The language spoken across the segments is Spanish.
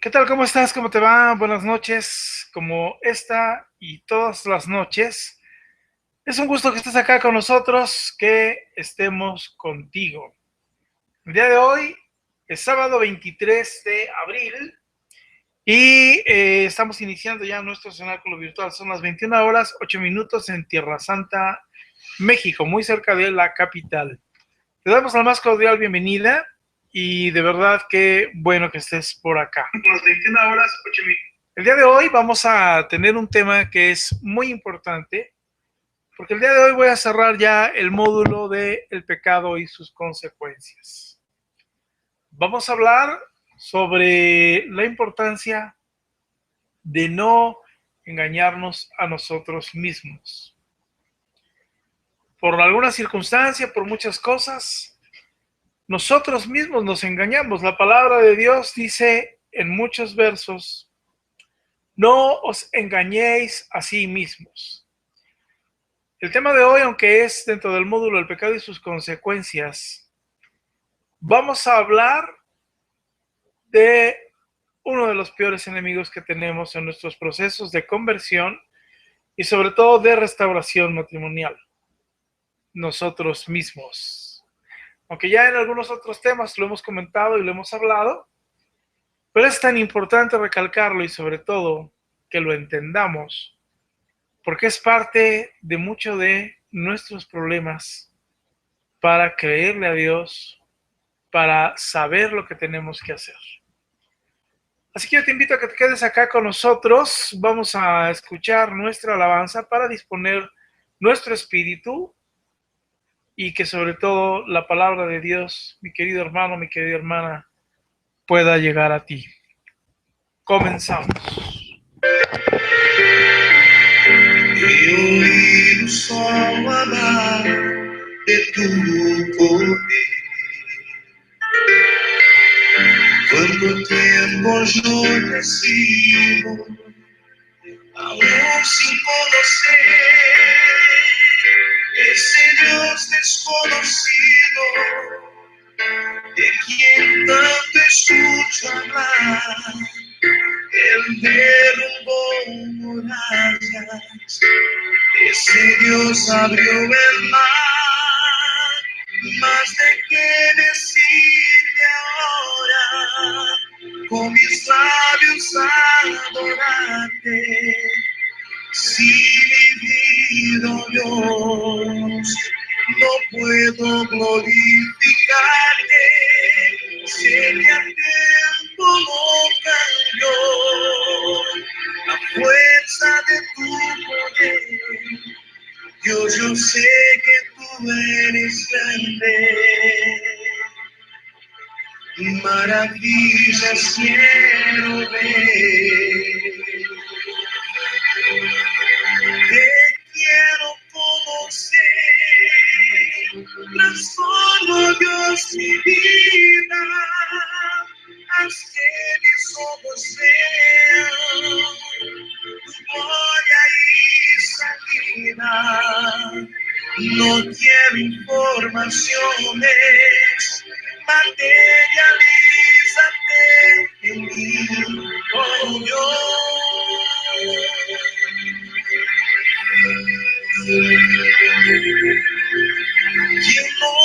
¿Qué tal? ¿Cómo estás? ¿Cómo te va? Buenas noches. Como esta y todas las noches, es un gusto que estés acá con nosotros, que estemos contigo. El día de hoy es sábado 23 de abril y estamos iniciando ya nuestro cenáculo virtual. Son las 21 horas 8 minutos en Tierra Santa, México, muy cerca de la capital. Te damos la más cordial bienvenida y de verdad que bueno que estés por acá. Las 21 horas 8 minutos. El día de hoy vamos a tener un tema que es muy importante, porque el día de hoy voy a cerrar ya el módulo de el pecado y sus consecuencias. Vamos a hablar sobre la importancia de no engañarnos a nosotros mismos. Por alguna circunstancia, por muchas cosas, nosotros mismos nos engañamos. La palabra de Dios dice en muchos versos: no os engañéis a sí mismos. El tema de hoy, aunque es dentro del módulo del pecado y sus consecuencias, vamos a hablar de uno de los peores enemigos que tenemos en nuestros procesos de conversión y sobre todo de restauración matrimonial: nosotros mismos. Aunque ya en algunos otros temas lo hemos comentado y lo hemos hablado, pero es tan importante recalcarlo y sobre todo que lo entendamos, porque es parte de mucho de nuestros problemas para creerle a Dios, para saber lo que tenemos que hacer. Así que yo te invito a que te quedes acá con nosotros. Vamos a escuchar nuestra alabanza para disponer nuestro espíritu y que sobre todo la palabra de Dios, mi querido hermano, mi querida hermana, pueda llegar a ti. Comenzamos. He oído solo hablar de tu poder. Cuánto tiempo yo te sigo, aún sin conocer ese Dios desconocido, de quien tanto escucho hablar. Él derrumbó murallas, ese Dios abrió el mar. Más de qué decirte ahora, con mis labios adorarte. Si vivido Dios, no puedo glorificarte. Sé que a tiempo no cambió la fuerza de tu poder. Dios, yo sé que tú eres grande. Maravillas quiero ver. Te quiero conocer. Transformo, Dios, mi vida. Haz que mis ojos vean tu gloria y salida. No quiero informaciones, materialízate en mí, oh Dios. Quien no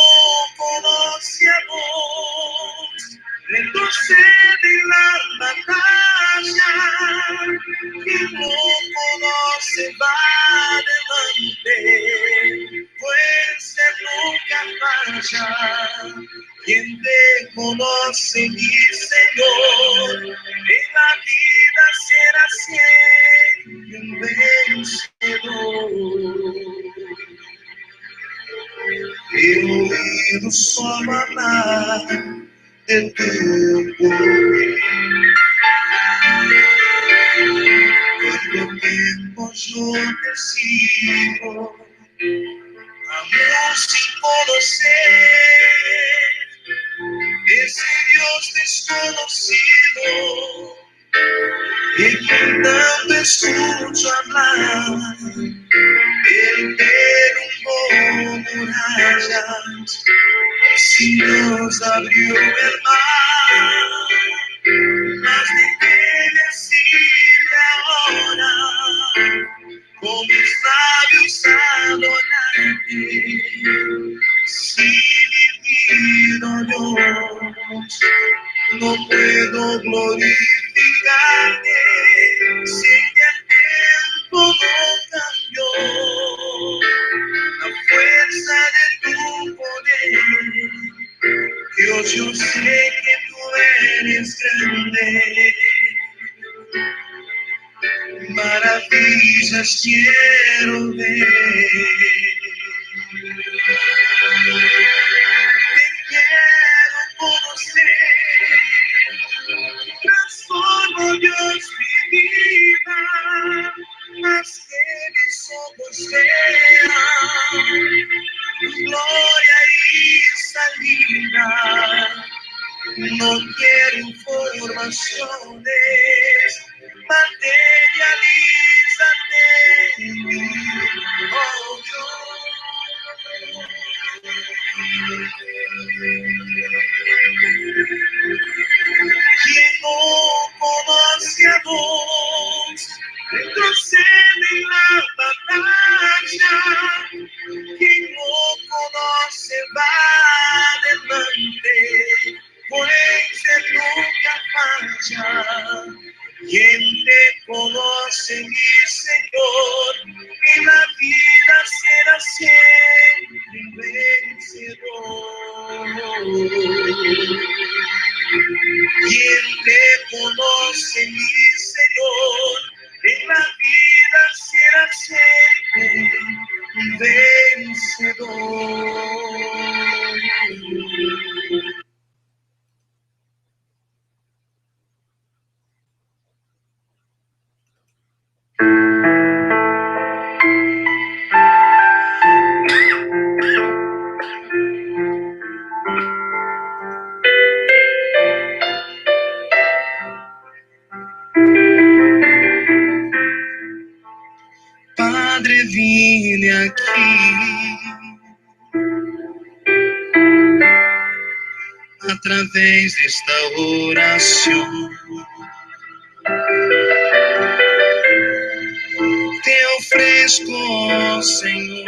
conoce a vos, retrocede la batalla. Quien no conoce va adelante, pues él nunca falla. Quien te conoce, mi Señor, en la vida será siempre un vencedor. He oído solo hablar de tu poder. Cuánto tiempo yo te sigo, aún sin conocer ese Dios desconocido, de quien tanto escucho hablar. Él derrumbó murallas, si Dios abrió el mar. Más de qué no puedo glorificarte si el tiempo no cambió la fuerza de tu poder. Dios, yo sé que tú eres grande, maravillas quiero ver. Te quiero conocer, transformo Dios mi vida, más que mis ojos vean tu gloria y salida. No quiero informaciones, materialízate en mí, oh quien no conoce a Dios, retrocede en la batalla. Quien no conoce va adelante, pues él nunca falla. Quien te conoce, mi Señor, en la vida será siempre vencedor. Quien te conoce, mi Señor, en la vida será siempre vencedor. Padre, vine aquí a través de esta oración. Te ofrezco, Señor,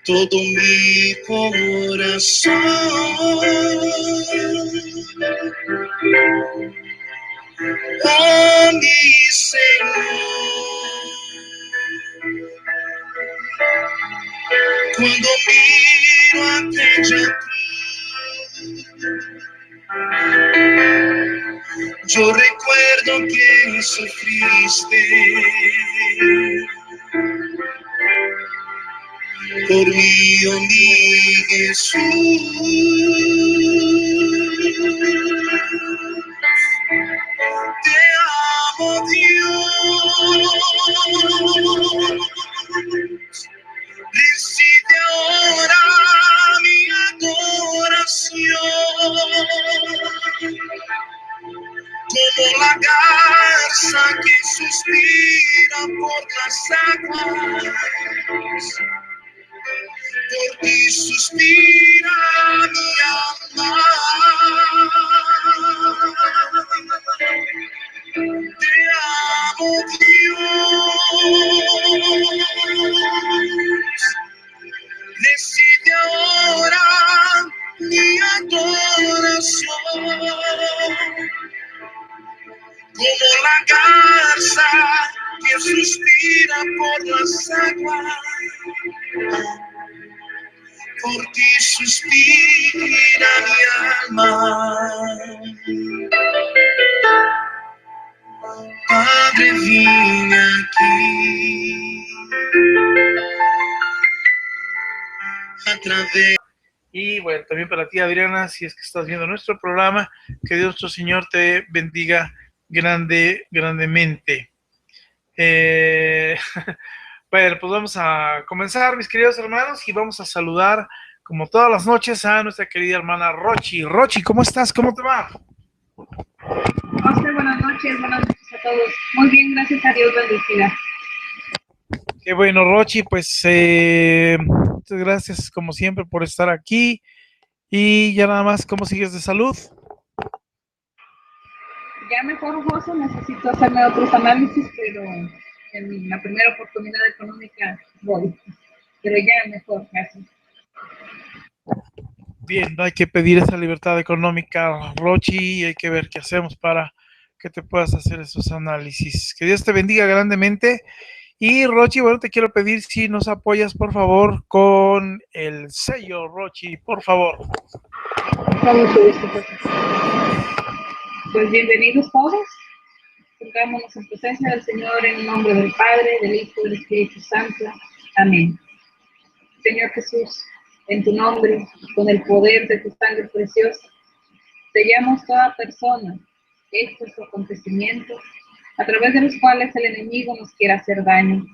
todo mi corazón. Oh, mi Señor, cuando miro aquella cruz, yo recuerdo que sufriste por mí, oh mi Jesús. Te amo, Dios. Recibe ahora mi adoración. Como la garza que suspira por las aguas, por ti suspira mi alma. Te amo, Dios. Recibe ahora mi adoración. Como la garza que suspira por las aguas, por ti suspira mi alma. Padre, vine aquí a través. Y bueno, también para ti, Adriana, si es que estás viendo nuestro programa, que Dios nuestro Señor te bendiga grandemente. Bueno, pues vamos a comenzar, mis queridos hermanos, y vamos a saludar, como todas las noches, a nuestra querida hermana Rochi. Rochi, ¿cómo estás? ¿Cómo te va? Oscar, buenas noches a todos. Muy bien, gracias a Dios, bendecida. Qué bueno, Rochi, pues muchas gracias como siempre por estar aquí. Y ya nada más, ¿cómo sigues de salud? Ya mejor, José, necesito hacerme otros análisis, pero en la primera oportunidad económica voy. Pero ya mejor, gracias. Bien, hay que pedir esa libertad económica, Rochi, y hay que ver qué hacemos para que te puedas hacer esos análisis. Que Dios te bendiga grandemente. Y Rochi, bueno, te quiero pedir si nos apoyas, por favor, con el sello, Rochi, por favor. Con mucho gusto, profesor. Pues bienvenidos todos. Pongámonos en presencia del Señor en el nombre del Padre, del Hijo y del Espíritu Santo. Amén. Señor Jesús, en tu nombre, con el poder de tu sangre preciosa, sellamos toda persona, hechos o acontecimientos a través de los cuales el enemigo nos quiera hacer daño.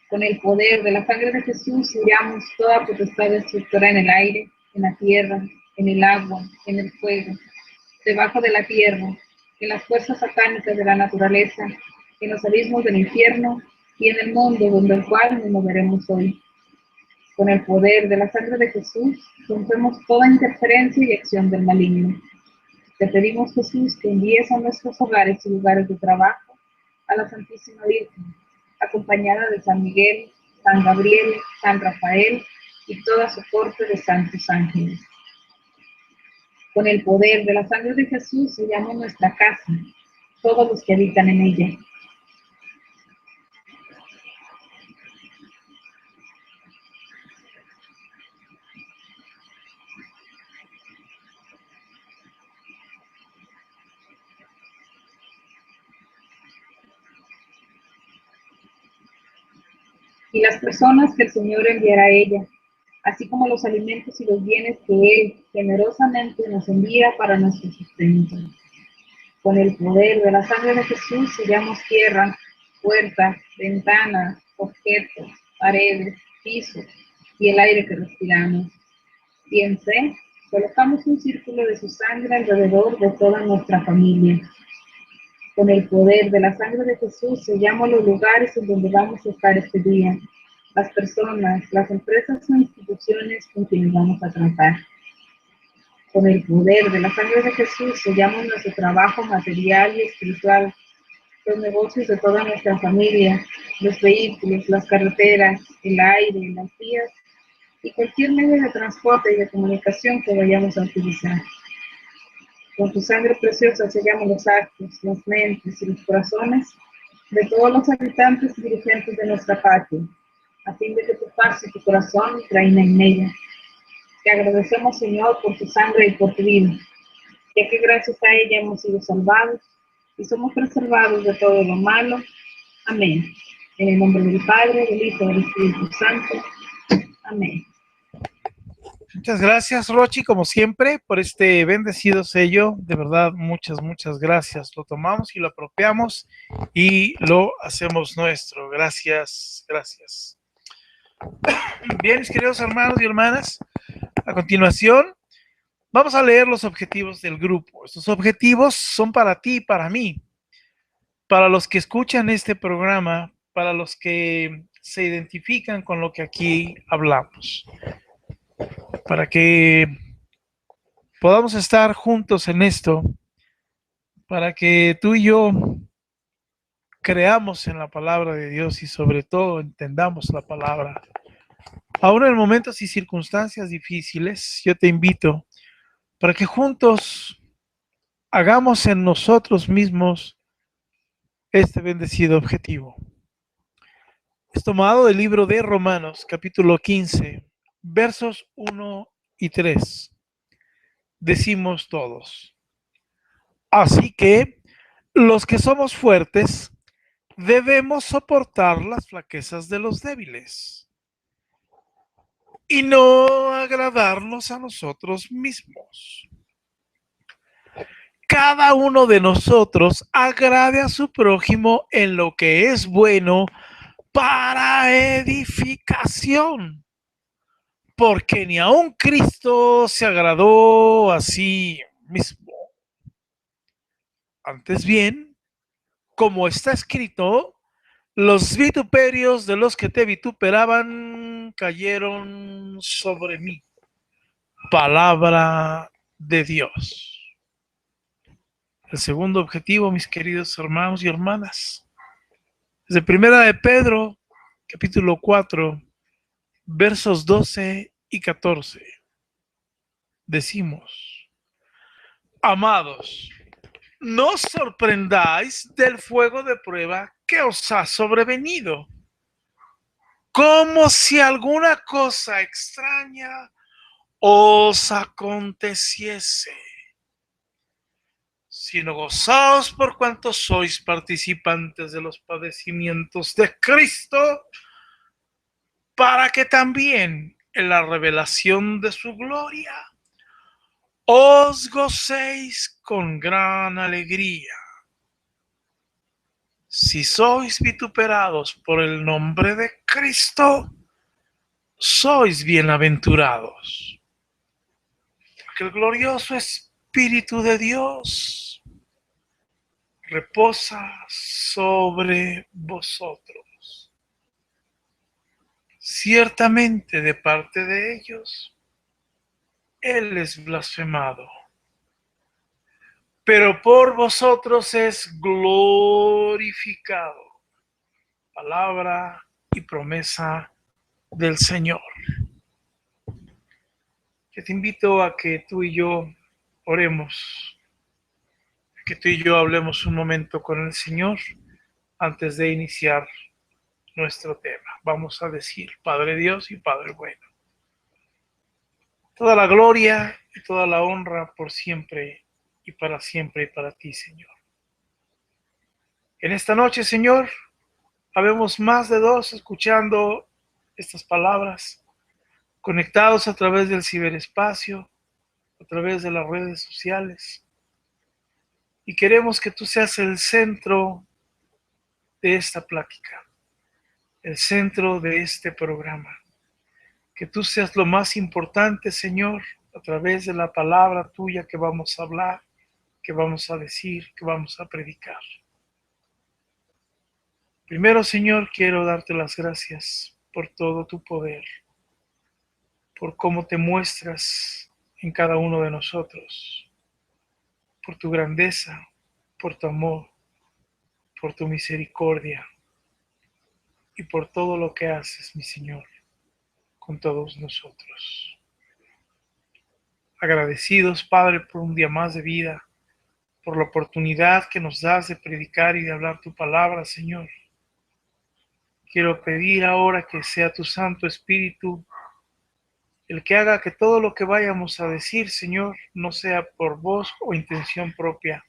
Con el poder de la sangre de Jesús sellamos toda potestad destructora en el aire, en la tierra, en el agua, en el fuego, debajo de la tierra, en las fuerzas satánicas de la naturaleza, en los abismos del infierno y en el mundo donde el cual nos moveremos hoy. Con el poder de la sangre de Jesús, rompemos toda interferencia y acción del maligno. Te pedimos, Jesús, que envíes a nuestros hogares y lugares de trabajo a la Santísima Virgen, acompañada de San Miguel, San Gabriel, San Rafael y toda su corte de santos ángeles. Con el poder de la sangre de Jesús sellamos nuestra casa, todos los que habitan en ella. Y las personas que el Señor enviará a ella, así como los alimentos y los bienes que Él generosamente nos envía para nuestro sustento. Con el poder de la sangre de Jesús sellamos tierra, puertas, ventanas, objetos, paredes, pisos y el aire que respiramos. Y en fe, colocamos un círculo de su sangre alrededor de toda nuestra familia. Con el poder de la sangre de Jesús sellamos los lugares en donde vamos a estar este día, las personas, las empresas o instituciones con quienes vamos a tratar. Con el poder de la sangre de Jesús sellamos nuestro trabajo material y espiritual, los negocios de toda nuestra familia, los vehículos, las carreteras, el aire, las vías y cualquier medio de transporte y de comunicación que vayamos a utilizar. Con tu sangre preciosa sellamos los actos, las mentes y los corazones de todos los habitantes y dirigentes de nuestra patria, a fin de que tu paz y tu corazón reinen en ella. Te agradecemos, Señor, por tu sangre y por tu vida, ya que gracias a ella hemos sido salvados y somos preservados de todo lo malo. Amén. En el nombre del Padre, del Hijo y del Espíritu Santo. Amén. Muchas gracias, Rochi, como siempre, por este bendecido sello. De verdad, muchas gracias. Lo tomamos y lo apropiamos y lo hacemos nuestro. Gracias. Bien, mis queridos hermanos y hermanas, a continuación vamos a leer los objetivos del grupo. Estos objetivos son para ti y para mí, para los que escuchan este programa, para los que se identifican con lo que aquí hablamos, para que podamos estar juntos en esto, para que tú y yo creamos en la palabra de Dios y sobre todo entendamos la palabra. Aún en momentos y circunstancias difíciles, yo te invito para que juntos hagamos en nosotros mismos este bendecido objetivo. Es tomado del libro de Romanos, capítulo 15, versos 1 y 3. Decimos todos: así que los que somos fuertes debemos soportar las flaquezas de los débiles y no agradarnos a nosotros mismos. Cada uno de nosotros agrade a su prójimo en lo que es bueno para edificación, porque ni aun Cristo se agradó a sí mismo. Antes bien, como está escrito, los vituperios de los que te vituperaban cayeron sobre mí. Palabra de Dios. El segundo objetivo, mis queridos hermanos y hermanas, es de Primera de Pedro, capítulo 4, versos 12 y 14. decimos: amados, no os sorprendáis del fuego de prueba que os ha sobrevenido, como si alguna cosa extraña os aconteciese, sino gozaos por cuanto sois participantes de los padecimientos de Cristo, para que también en la revelación de su gloria os gocéis con gran alegría. Si sois vituperados por el nombre de Cristo, sois bienaventurados, porque el glorioso Espíritu de Dios reposa sobre vosotros. Ciertamente de parte de ellos, Él es blasfemado, pero por vosotros es glorificado. Palabra y promesa del Señor. Yo te invito a que tú y yo oremos, a que tú y yo hablemos un momento con el Señor antes de iniciar nuestro tema. Vamos a decir: Padre Dios y Padre bueno, toda la gloria y toda la honra por siempre y para ti, Señor. En esta noche, Señor, habemos más de dos escuchando estas palabras, conectados a través del ciberespacio, a través de las redes sociales. Y queremos que tú seas el centro de esta plática, el centro de este programa. Que tú seas lo más importante, Señor, a través de la palabra tuya que vamos a hablar, que vamos a decir, que vamos a predicar. Primero, Señor, quiero darte las gracias por todo tu poder, por cómo te muestras en cada uno de nosotros, por tu grandeza, por tu amor, por tu misericordia y por todo lo que haces, mi Señor, con todos nosotros. Agradecidos, Padre, por un día más de vida, por la oportunidad que nos das de predicar y de hablar tu palabra, Señor. Quiero pedir ahora que sea tu Santo Espíritu el que haga que todo lo que vayamos a decir, Señor, no sea por voz o intención propia,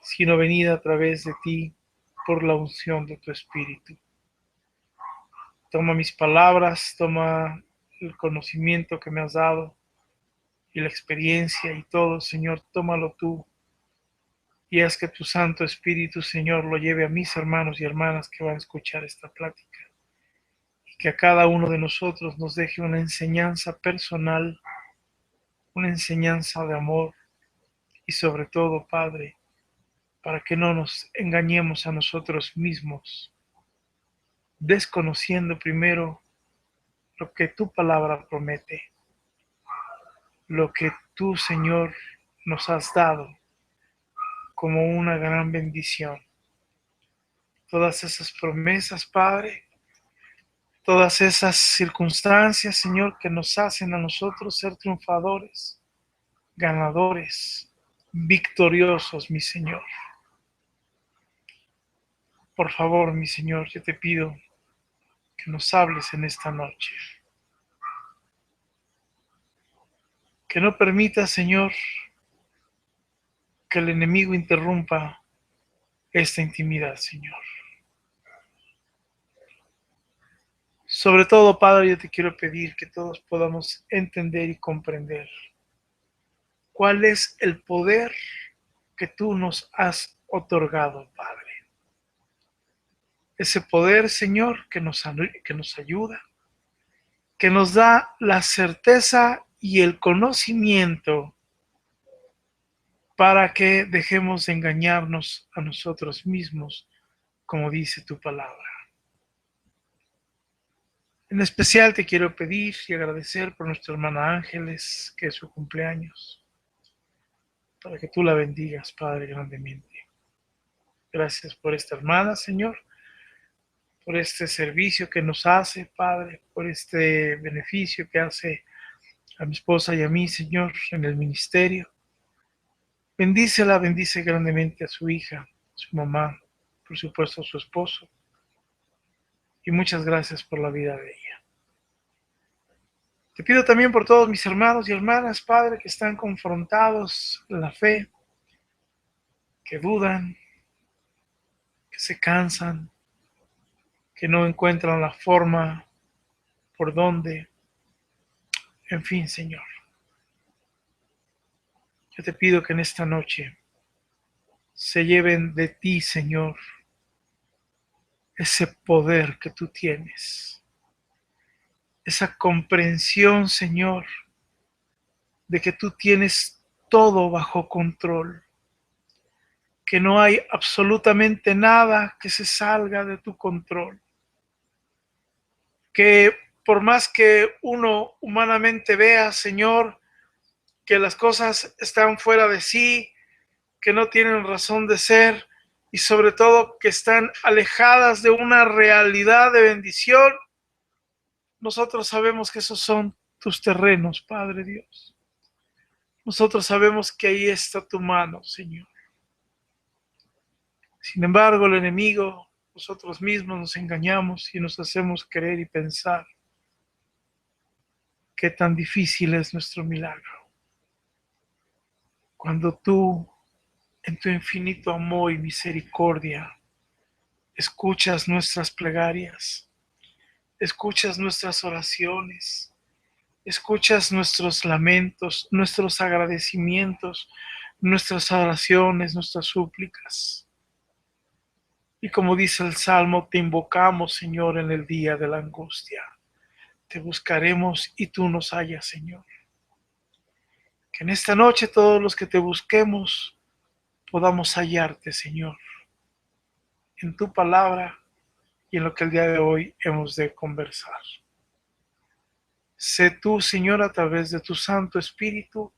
sino venida a través de ti por la unción de tu Espíritu. Toma mis palabras, toma el conocimiento que me has dado y la experiencia y todo, Señor, tómalo tú y haz que tu Santo Espíritu, Señor, lo lleve a mis hermanos y hermanas que van a escuchar esta plática. Y que a cada uno de nosotros nos deje una enseñanza personal, una enseñanza de amor y sobre todo, Padre, para que no nos engañemos a nosotros mismos, desconociendo primero lo que tu palabra promete, lo que tú, Señor, nos has dado como una gran bendición. Todas esas promesas, Padre, todas esas circunstancias, Señor, que nos hacen a nosotros ser triunfadores, ganadores, victoriosos, mi Señor. Por favor, mi Señor, yo te pido que nos hables en esta noche. Que no permita, Señor, que el enemigo interrumpa esta intimidad, Señor. Sobre todo, Padre, yo te quiero pedir que todos podamos entender y comprender cuál es el poder que tú nos has otorgado, Padre. Ese poder, Señor, que nos ayuda, que nos da la certeza y el conocimiento para que dejemos de engañarnos a nosotros mismos, como dice tu palabra. En especial te quiero pedir y agradecer por nuestra hermana Ángeles, que es su cumpleaños, para que tú la bendigas, Padre, grandemente. Gracias por esta hermana, Señor, por este servicio que nos hace, Padre, por este beneficio que hace a mi esposa y a mí, Señor, en el ministerio. Bendícela, bendice grandemente a su hija, a su mamá, por supuesto a su esposo. Y muchas gracias por la vida de ella. Te pido también por todos mis hermanos y hermanas, Padre, que están confrontados en la fe, que dudan, que se cansan, que no encuentran la forma por donde. En fin, Señor, yo te pido que en esta noche se lleven de ti, Señor, ese poder que tú tienes, esa comprensión, Señor, de que tú tienes todo bajo control, que no hay absolutamente nada que se salga de tu control, que por más que uno humanamente vea, Señor, que las cosas están fuera de sí, que no tienen razón de ser y sobre todo que están alejadas de una realidad de bendición, nosotros sabemos que esos son tus terrenos, Padre Dios. Nosotros sabemos que ahí está tu mano, Señor. Sin embargo, el enemigo, nosotros mismos nos engañamos y nos hacemos creer y pensar qué tan difícil es nuestro milagro. Cuando tú, en tu infinito amor y misericordia, escuchas nuestras plegarias, escuchas nuestras oraciones, escuchas nuestros lamentos, nuestros agradecimientos, nuestras oraciones, nuestras súplicas. Y como dice el Salmo, te invocamos, Señor, en el día de la angustia. Te buscaremos y tú nos hallas, Señor. Que en esta noche todos los que te busquemos podamos hallarte, Señor, en tu palabra y en lo que el día de hoy hemos de conversar. Sé tú, Señor, a través de tu Santo Espíritu,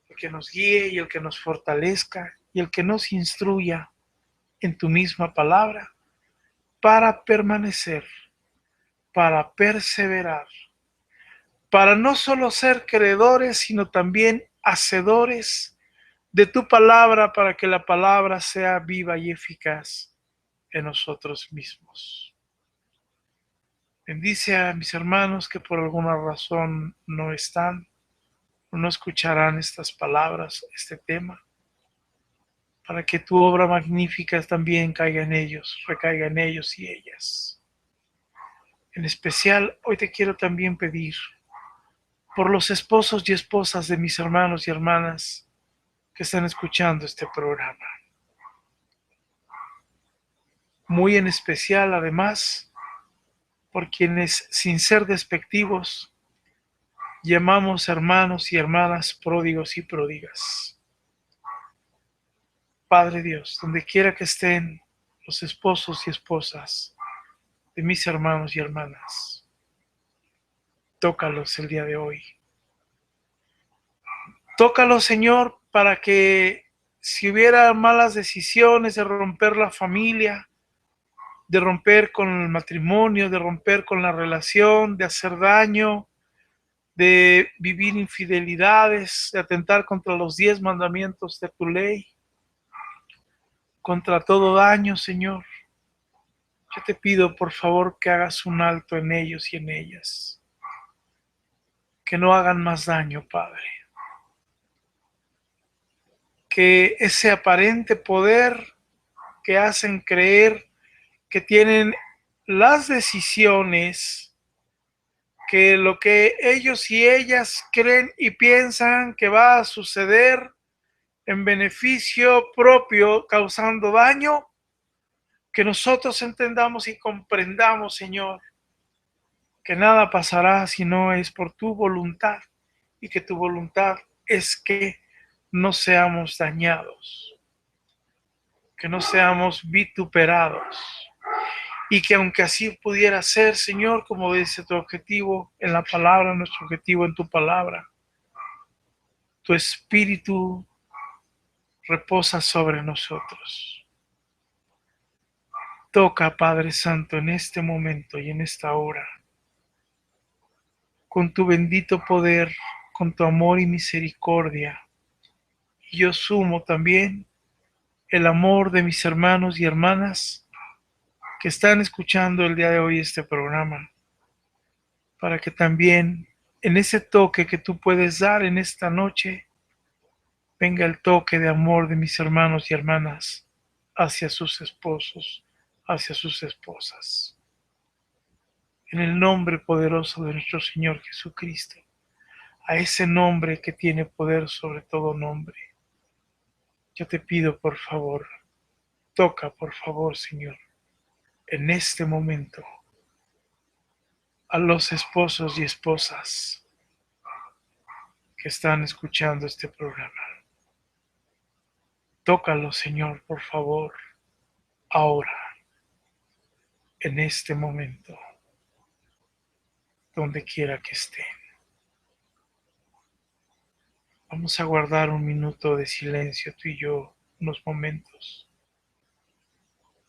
el que nos guíe y el que nos fortalezca y el que nos instruya en tu misma palabra para permanecer, para perseverar, para no solo ser creedores, sino también hacedores de tu palabra, para que la palabra sea viva y eficaz en nosotros mismos. Bendice a mis hermanos que por alguna razón no están o no escucharán estas palabras, este tema, para que tu obra magnífica también caiga en ellos, recaiga en ellos y ellas. En especial, hoy te quiero también pedir por los esposos y esposas de mis hermanos y hermanas que están escuchando este programa. Muy en especial, además, por quienes, sin ser despectivos, llamamos hermanos y hermanas pródigos y pródigas. Padre Dios, donde quiera que estén los esposos y esposas de mis hermanos y hermanas, tócalos el día de hoy. Tócalos, Señor, para que si hubiera malas decisiones de romper la familia, de romper con el matrimonio, de romper con la relación, de hacer daño, de vivir infidelidades, de atentar contra los 10 mandamientos de tu ley, contra todo daño, Señor. Yo te pido, por favor, que hagas un alto en ellos y en ellas. Que no hagan más daño, Padre. Que ese aparente poder que hacen creer que tienen las decisiones, que lo que ellos y ellas creen y piensan que va a suceder en beneficio propio, causando daño, que nosotros entendamos y comprendamos, Señor, que nada pasará si no es por tu voluntad y que tu voluntad es que no seamos dañados, que no seamos vituperados y que aunque así pudiera ser, Señor, como dice tu objetivo en la palabra, nuestro objetivo en tu palabra, tu espíritu reposa sobre nosotros. Toca, Padre Santo, en este momento y en esta hora, con tu bendito poder, con tu amor y misericordia. Y yo sumo también el amor de mis hermanos y hermanas que están escuchando el día de hoy este programa, para que también en ese toque que tú puedes dar en esta noche, venga el toque de amor de mis hermanos y hermanas hacia sus esposos, hacia sus esposas. En el nombre poderoso de nuestro Señor Jesucristo, a ese nombre que tiene poder sobre todo nombre, yo te pido por favor, toca por favor, Señor, en este momento a los esposos y esposas que están escuchando este programa. Tócalo, Señor, por favor, ahora, en este momento, donde quiera que estén. Vamos a guardar un minuto de silencio tú y yo, unos momentos,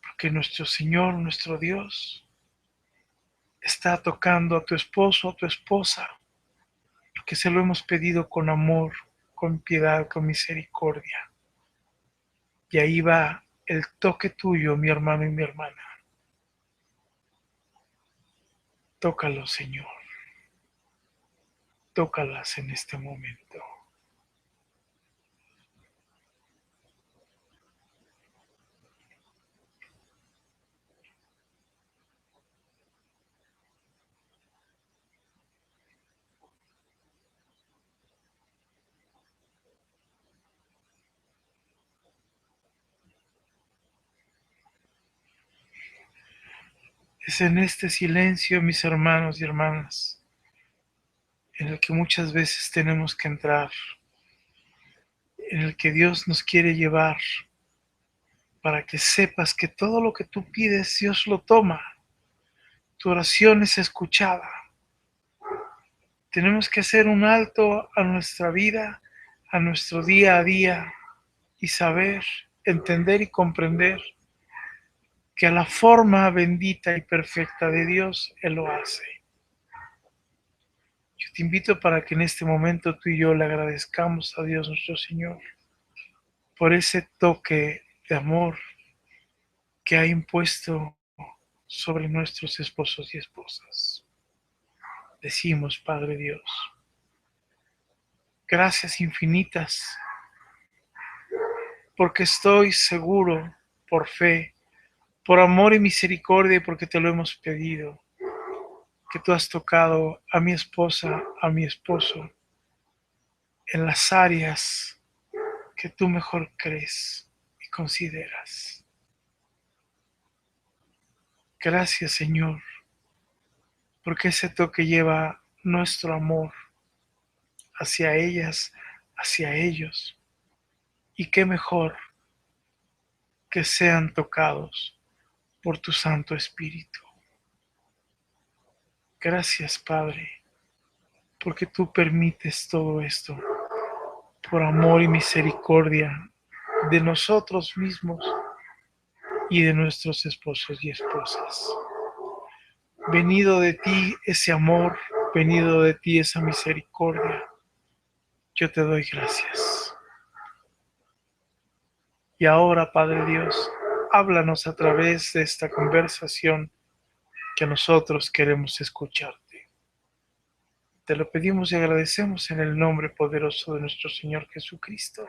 porque nuestro Señor, nuestro Dios, está tocando a tu esposo, a tu esposa, porque se lo hemos pedido con amor, con piedad, con misericordia. Y ahí va el toque tuyo, mi hermano y mi hermana. Tócalo, Señor. Tócalas en este momento. Es en este silencio, mis hermanos y hermanas, en el que muchas veces tenemos que entrar, en el que Dios nos quiere llevar, para que sepas que todo lo que tú pides, Dios lo toma. Tu oración es escuchada. Tenemos que hacer un alto a nuestra vida, a nuestro día a día, y saber, entender y comprender que a la forma bendita y perfecta de Dios, Él lo hace. Yo te invito para que en este momento tú y yo le agradezcamos a Dios nuestro Señor por ese toque de amor que ha impuesto sobre nuestros esposos y esposas. Decimos, Padre Dios, gracias infinitas, porque estoy seguro, por fe, por amor y misericordia, y porque te lo hemos pedido, que tú has tocado a mi esposa, a mi esposo, en las áreas que tú mejor crees y consideras. Gracias, Señor, porque ese toque lleva nuestro amor hacia ellas, hacia ellos. Y qué mejor que sean tocados por tu Santo Espíritu. Gracias, Padre, porque tú permites todo esto por amor y misericordia de nosotros mismos y de nuestros esposos y esposas. Venido de ti ese amor, venido de ti esa misericordia, yo te doy gracias. Y ahora, Padre Dios, háblanos a través de esta conversación que nosotros queremos escucharte. Te lo pedimos y agradecemos en el nombre poderoso de nuestro Señor Jesucristo.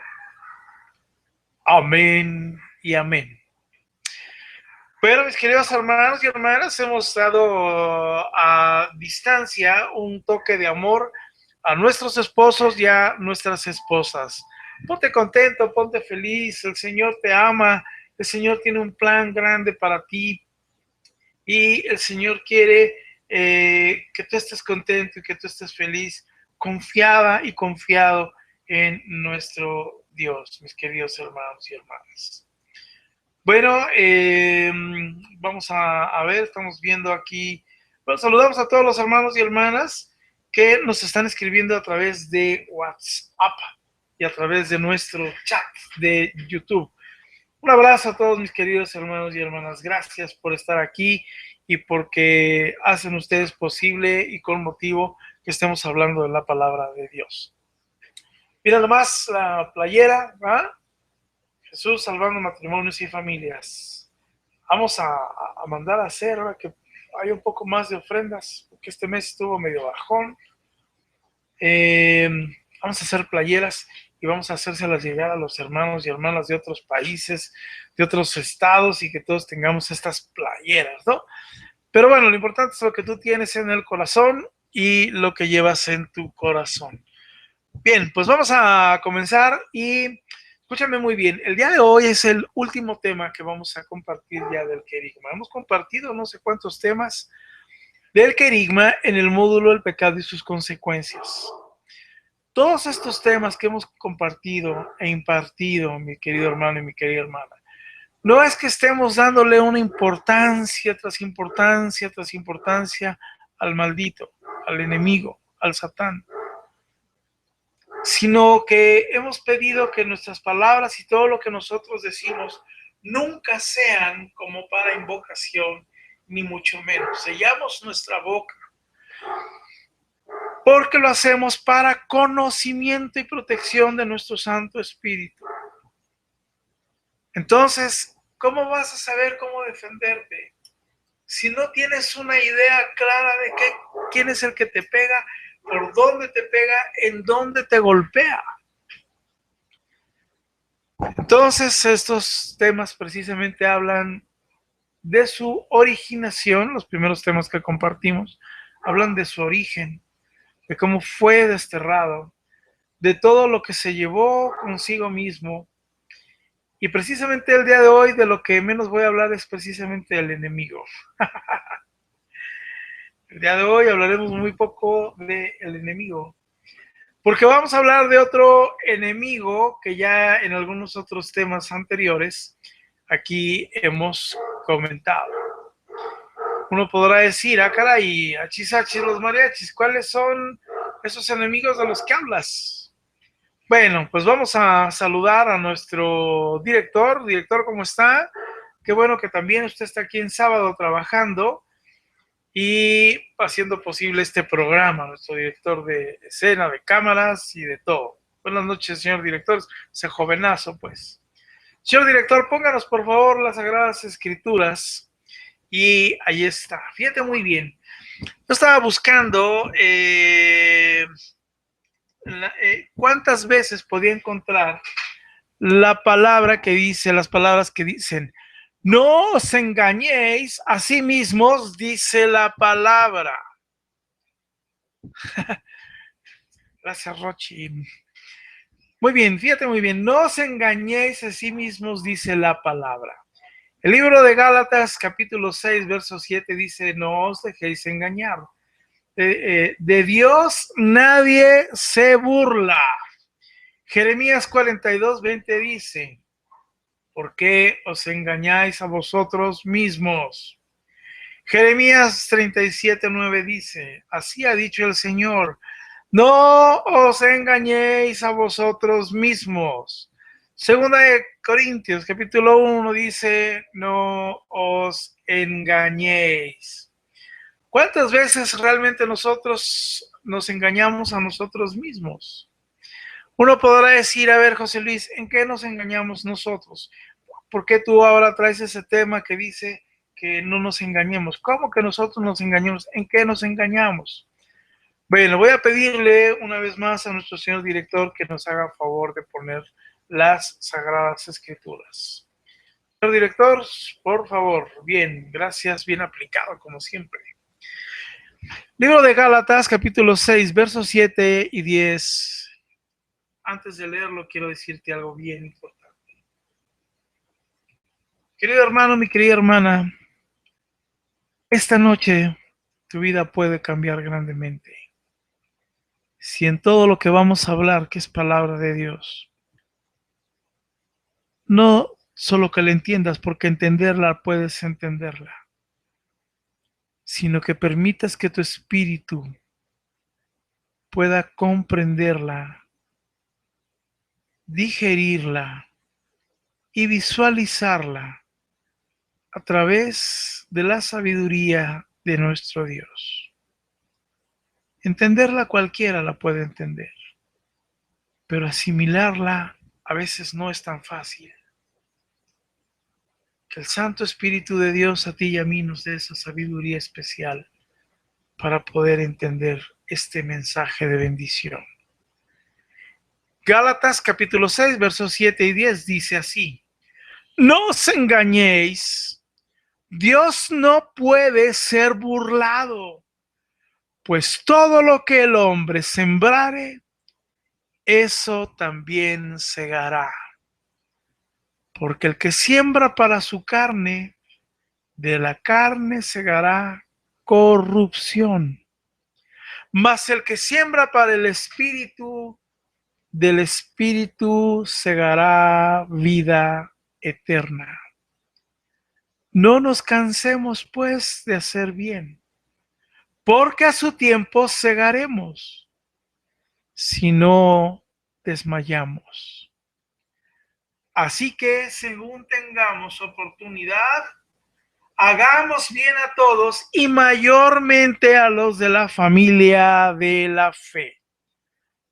Amén y amén. Bueno, mis queridos hermanos y hermanas, hemos dado a distancia un toque de amor a nuestros esposos y a nuestras esposas. Ponte contento, ponte feliz, el Señor te ama, el Señor tiene un plan grande para ti y el Señor quiere que tú estés contento y que tú estés feliz, confiada y confiado en nuestro Dios, mis queridos hermanos y hermanas. Bueno, vamos a ver, estamos viendo aquí, bueno, saludamos a todos los hermanos y hermanas que nos están escribiendo a través de WhatsApp y a través de nuestro chat de YouTube. Un abrazo a todos mis queridos hermanos y hermanas, gracias por estar aquí y porque hacen ustedes posible y con motivo que estemos hablando de la palabra de Dios. Mira nomás la playera, ¿va? Jesús salvando matrimonios y familias. Vamos a mandar a hacer ahora que hay un poco más de ofrendas, porque este mes estuvo medio bajón. Vamos a hacer playeras y vamos a hacérselas llegar a los hermanos y hermanas de otros países, de otros estados, y que todos tengamos estas playeras, ¿no? Pero bueno, lo importante es lo que tú tienes en el corazón y lo que llevas en tu corazón. Bien, pues vamos a comenzar y escúchame muy bien. El día de hoy es el último tema que vamos a compartir ya del querigma. Hemos compartido no sé cuántos temas del querigma en el módulo El pecado y sus consecuencias. Todos estos temas que hemos compartido e impartido, mi querido hermano y mi querida hermana, no es que estemos dándole una importancia tras importancia tras importancia al maldito, al enemigo, al Satán, sino que hemos pedido que nuestras palabras y todo lo que nosotros decimos nunca sean como para invocación, ni mucho menos. Sellamos nuestra boca, porque lo hacemos para conocimiento y protección de nuestro Santo Espíritu. Entonces, ¿cómo vas a saber cómo defenderte si no tienes una idea clara de quién es el que te pega, por dónde te pega, en dónde te golpea? Entonces, estos temas precisamente hablan de su originación. Los primeros temas que compartimos hablan de su origen, de cómo fue desterrado, de todo lo que se llevó consigo mismo. Y precisamente el día de hoy de lo que menos voy a hablar es precisamente del enemigo. El día de hoy hablaremos muy poco del enemigo, porque vamos a hablar de otro enemigo que ya en algunos otros temas anteriores aquí hemos comentado. Uno podrá decir, caray, achis, los mariachis, ¿cuáles son esos enemigos de los que hablas? Bueno, pues vamos a saludar a nuestro director. Director, ¿cómo está? Qué bueno que también usted está aquí en sábado trabajando y haciendo posible este programa, nuestro director de escena, de cámaras y de todo. Buenas noches, señor director, ese jovenazo, pues. Señor director, pónganos por favor las Sagradas Escrituras y ahí está. Fíjate muy bien. Yo estaba buscando cuántas veces podía encontrar la palabra que dice, las palabras que dicen, no os engañéis, a sí mismos dice la palabra. Gracias, Rochi. Muy bien, fíjate muy bien, no os engañéis, a sí mismos dice la palabra. El libro de Gálatas, capítulo 6, verso 7, dice, no os dejéis engañar. De Dios nadie se burla. Jeremías 42, 20 dice, ¿por qué os engañáis a vosotros mismos? Jeremías 37, 9 dice, así ha dicho el Señor, no os engañéis a vosotros mismos. Segunda de Corintios, capítulo 1 dice, no os engañéis. ¿Cuántas veces realmente nosotros nos engañamos a nosotros mismos? Uno podrá decir, a ver, José Luis, ¿en qué nos engañamos nosotros? ¿Por qué tú ahora traes ese tema que dice que no nos engañemos? ¿Cómo que nosotros nos engañamos? ¿En qué nos engañamos? Bueno, voy a pedirle una vez más a nuestro señor director que nos haga favor de poner las Sagradas Escrituras. Señor director, por favor, bien, gracias, bien aplicado como siempre. Libro de Gálatas, capítulo 6, versos 7 y 10. Antes de leerlo, quiero decirte algo bien importante. Querido hermano, mi querida hermana, esta noche tu vida puede cambiar grandemente. Si en todo lo que vamos a hablar, que es palabra de Dios, no solo que la entiendas, porque entenderla puedes entenderla, sino que permitas que tu espíritu pueda comprenderla, digerirla y visualizarla a través de la sabiduría de nuestro Dios. Entenderla cualquiera la puede entender, pero asimilarla a veces no es tan fácil. Que el Santo Espíritu de Dios a ti y a mí nos dé esa sabiduría especial para poder entender este mensaje de bendición. Gálatas capítulo 6, versos 7 y 10 dice así: no os engañéis, Dios no puede ser burlado, pues todo lo que el hombre sembrare, eso también segará. Porque el que siembra para su carne, de la carne segará corrupción. Mas el que siembra para el espíritu, del espíritu segará vida eterna. No nos cansemos, pues, de hacer bien, porque a su tiempo segaremos, si no desmayamos. Así que, según tengamos oportunidad, hagamos bien a todos y mayormente a los de la familia de la fe.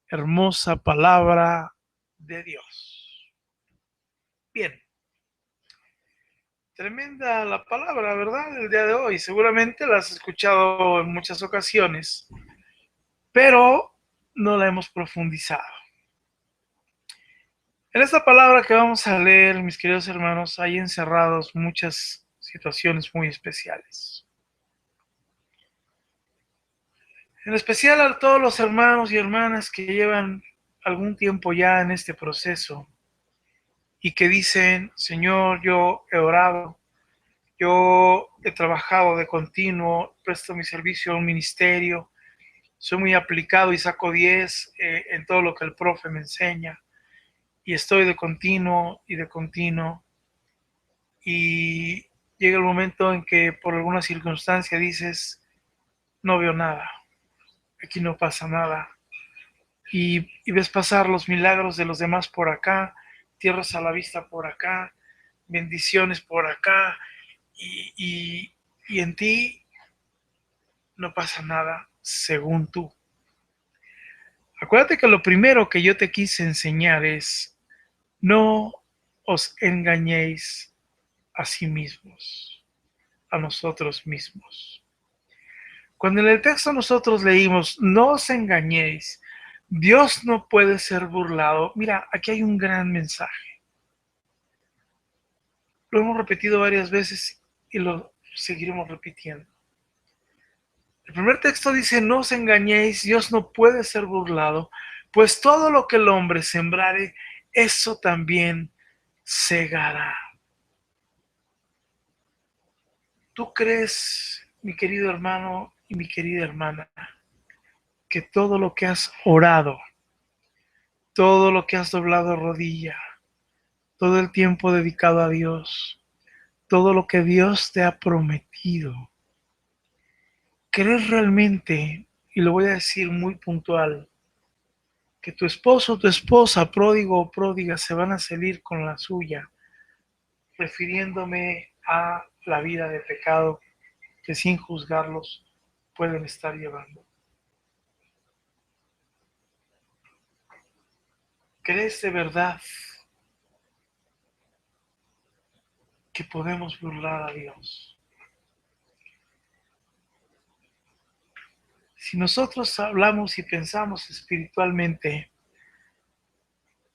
Hermosa palabra de Dios. Bien. Tremenda la palabra, ¿verdad? El día de hoy. Seguramente la has escuchado en muchas ocasiones, pero no la hemos profundizado. En esta palabra que vamos a leer, mis queridos hermanos, hay encerrados muchas situaciones muy especiales. En especial a todos los hermanos y hermanas que llevan algún tiempo ya en este proceso y que dicen: Señor, yo he orado, yo he trabajado de continuo, presto mi servicio a un ministerio, soy muy aplicado y saco 10 en todo lo que el profe me enseña, y estoy de continuo y de continuo, y llega el momento en que por alguna circunstancia dices: no veo nada, aquí no pasa nada, y ves pasar los milagros de los demás por acá, tierras a la vista por acá, bendiciones por acá, y en ti no pasa nada según tú. Acuérdate que lo primero que yo te quise enseñar es: no os engañéis a sí mismos, a nosotros mismos. Cuando en el texto nosotros leímos: no os engañéis, Dios no puede ser burlado. Mira, aquí hay un gran mensaje. Lo hemos repetido varias veces y lo seguiremos repitiendo. El primer texto dice: no os engañéis, Dios no puede ser burlado, pues todo lo que el hombre sembrare, eso también segará. ¿Tú crees, mi querido hermano y mi querida hermana, que todo lo que has orado, todo lo que has doblado rodilla, todo el tiempo dedicado a Dios, todo lo que Dios te ha prometido, crees realmente, y lo voy a decir muy puntual, que tu esposo o tu esposa, pródigo o pródiga, se van a salir con la suya, refiriéndome a la vida de pecado que sin juzgarlos pueden estar llevando? ¿Crees de verdad que podemos burlar a Dios? Si nosotros hablamos y pensamos espiritualmente,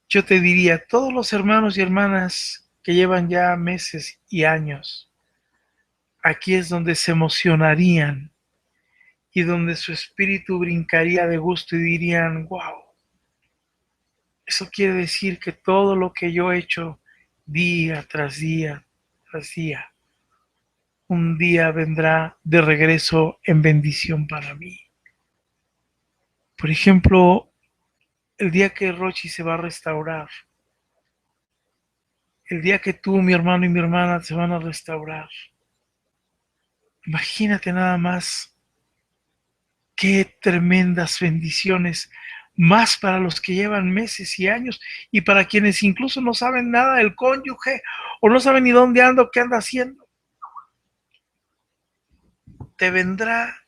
yo te diría: todos los hermanos y hermanas que llevan ya meses y años, aquí es donde se emocionarían y donde su espíritu brincaría de gusto y dirían: wow, eso quiere decir que todo lo que yo he hecho día tras día tras día, un día vendrá de regreso en bendición para mí. Por ejemplo, el día que Rochi se va a restaurar, el día que tú, mi hermano y mi hermana, se van a restaurar, imagínate nada más qué tremendas bendiciones, más para los que llevan meses y años y para quienes incluso no saben nada del cónyuge o no saben ni dónde anda o qué anda haciendo. Te vendrá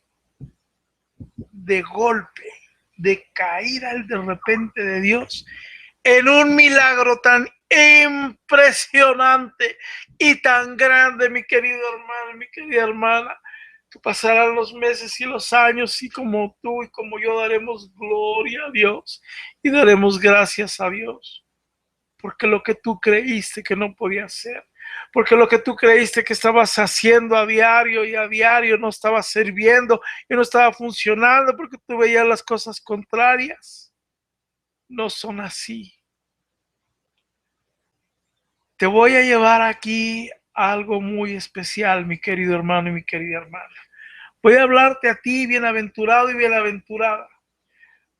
de golpe, de caída de repente de Dios, en un milagro tan impresionante y tan grande, mi querido hermano, mi querida hermana, que pasarán los meses y los años y como tú y como yo daremos gloria a Dios y daremos gracias a Dios, porque lo que tú creíste que no podía ser, porque lo que tú creíste que estabas haciendo a diario y a diario no estaba sirviendo y no estaba funcionando porque tú veías las cosas contrarias, no son así. Te voy a llevar aquí a algo muy especial, mi querido hermano y mi querida hermana. Voy a hablarte a ti, bienaventurado y bienaventurada.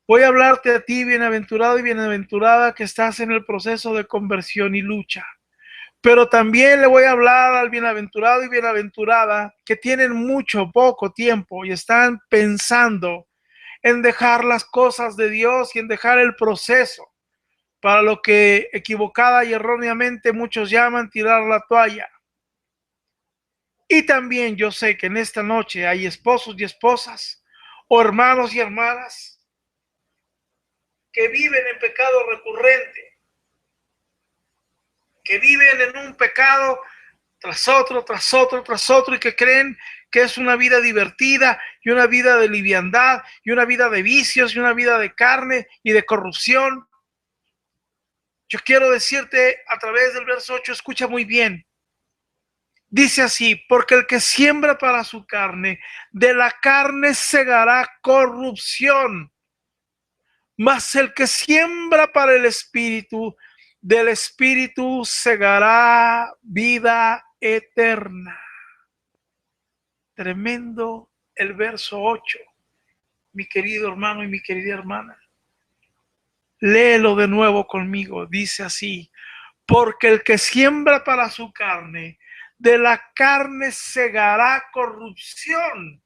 Voy a hablarte a ti, bienaventurado y bienaventurada, que estás en el proceso de conversión y lucha. Pero también le voy a hablar al bienaventurado y bienaventurada que tienen mucho, poco tiempo y están pensando en dejar las cosas de Dios y en dejar el proceso, para lo que equivocada y erróneamente muchos llaman tirar la toalla. Y también yo sé que en esta noche hay esposos y esposas, o hermanos y hermanas, que viven en pecado recurrente, que viven en un pecado tras otro, tras otro, tras otro, y que creen que es una vida divertida y una vida de liviandad y una vida de vicios y una vida de carne y de corrupción. Yo quiero decirte a través del verso 8, escucha muy bien. Dice así, porque el que siembra para su carne, de la carne segará corrupción, mas el que siembra para el espíritu, del espíritu segará vida eterna. Tremendo el verso 8, mi querido hermano y mi querida hermana. Léelo de nuevo conmigo, dice así, porque el que siembra para su carne, de la carne segará corrupción,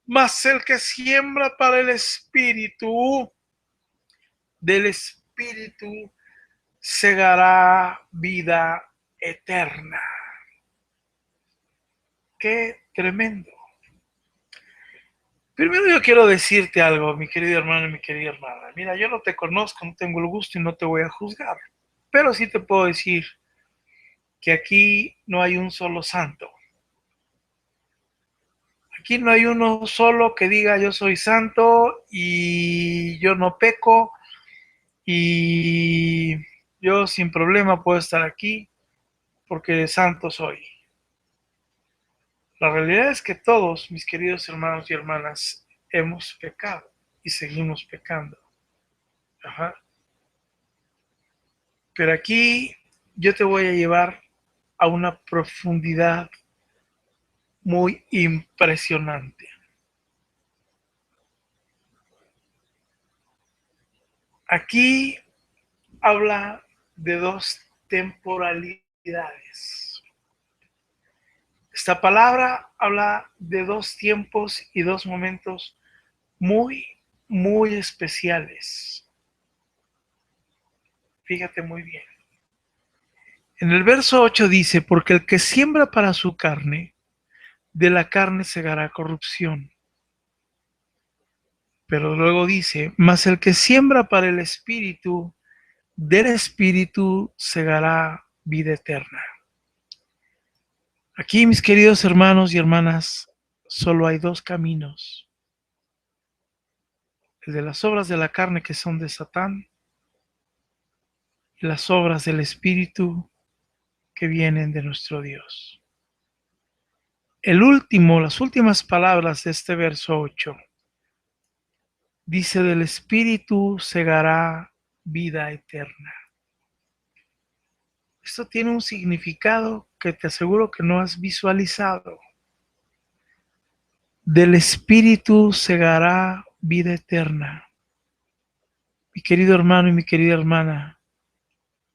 mas el que siembra para el espíritu, del espíritu segará vida eterna. Qué tremendo. Primero yo quiero decirte algo, mi querido hermano y mi querida hermana. Mira, yo no te conozco, no tengo el gusto y no te voy a juzgar, pero sí te puedo decir que aquí no hay un solo santo. Aquí no hay uno solo que diga yo soy santo y yo no peco y yo sin problema puedo estar aquí porque santo soy. La realidad es que todos, mis queridos hermanos y hermanas, hemos pecado y seguimos pecando. Ajá. Pero aquí yo te voy a llevar a una profundidad muy impresionante. Aquí habla de dos temporalidades. Esta palabra habla de dos tiempos y dos momentos muy, muy especiales. Fíjate muy bien. En el verso 8 dice, porque el que siembra para su carne, de la carne segará corrupción. Pero luego dice, mas el que siembra para el espíritu, del espíritu segará vida eterna. Aquí, mis queridos hermanos y hermanas, solo hay dos caminos. El de las obras de la carne que son de Satán y las obras del espíritu que vienen de nuestro Dios. Las últimas palabras de este verso 8 dice, del espíritu segará vida eterna. Esto tiene un significado que te aseguro que no has visualizado. Del espíritu segará vida eterna. Mi querido hermano y mi querida hermana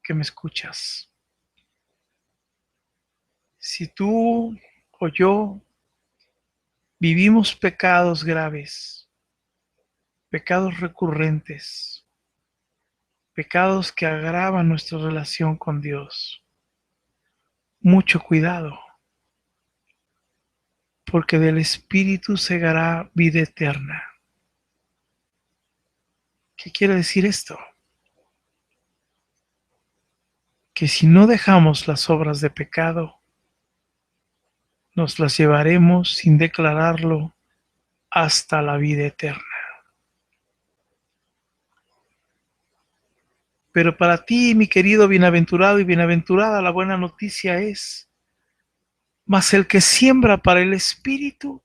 que me escuchas, si tú o yo vivimos pecados graves, pecados recurrentes, pecados que agravan nuestra relación con Dios, mucho cuidado, porque del espíritu segará vida eterna. ¿Qué quiere decir esto? Que si no dejamos las obras de pecado, nos las llevaremos sin declararlo hasta la vida eterna. Pero para ti, mi querido bienaventurado y bienaventurada, la buena noticia es, mas el que siembra para el Espíritu,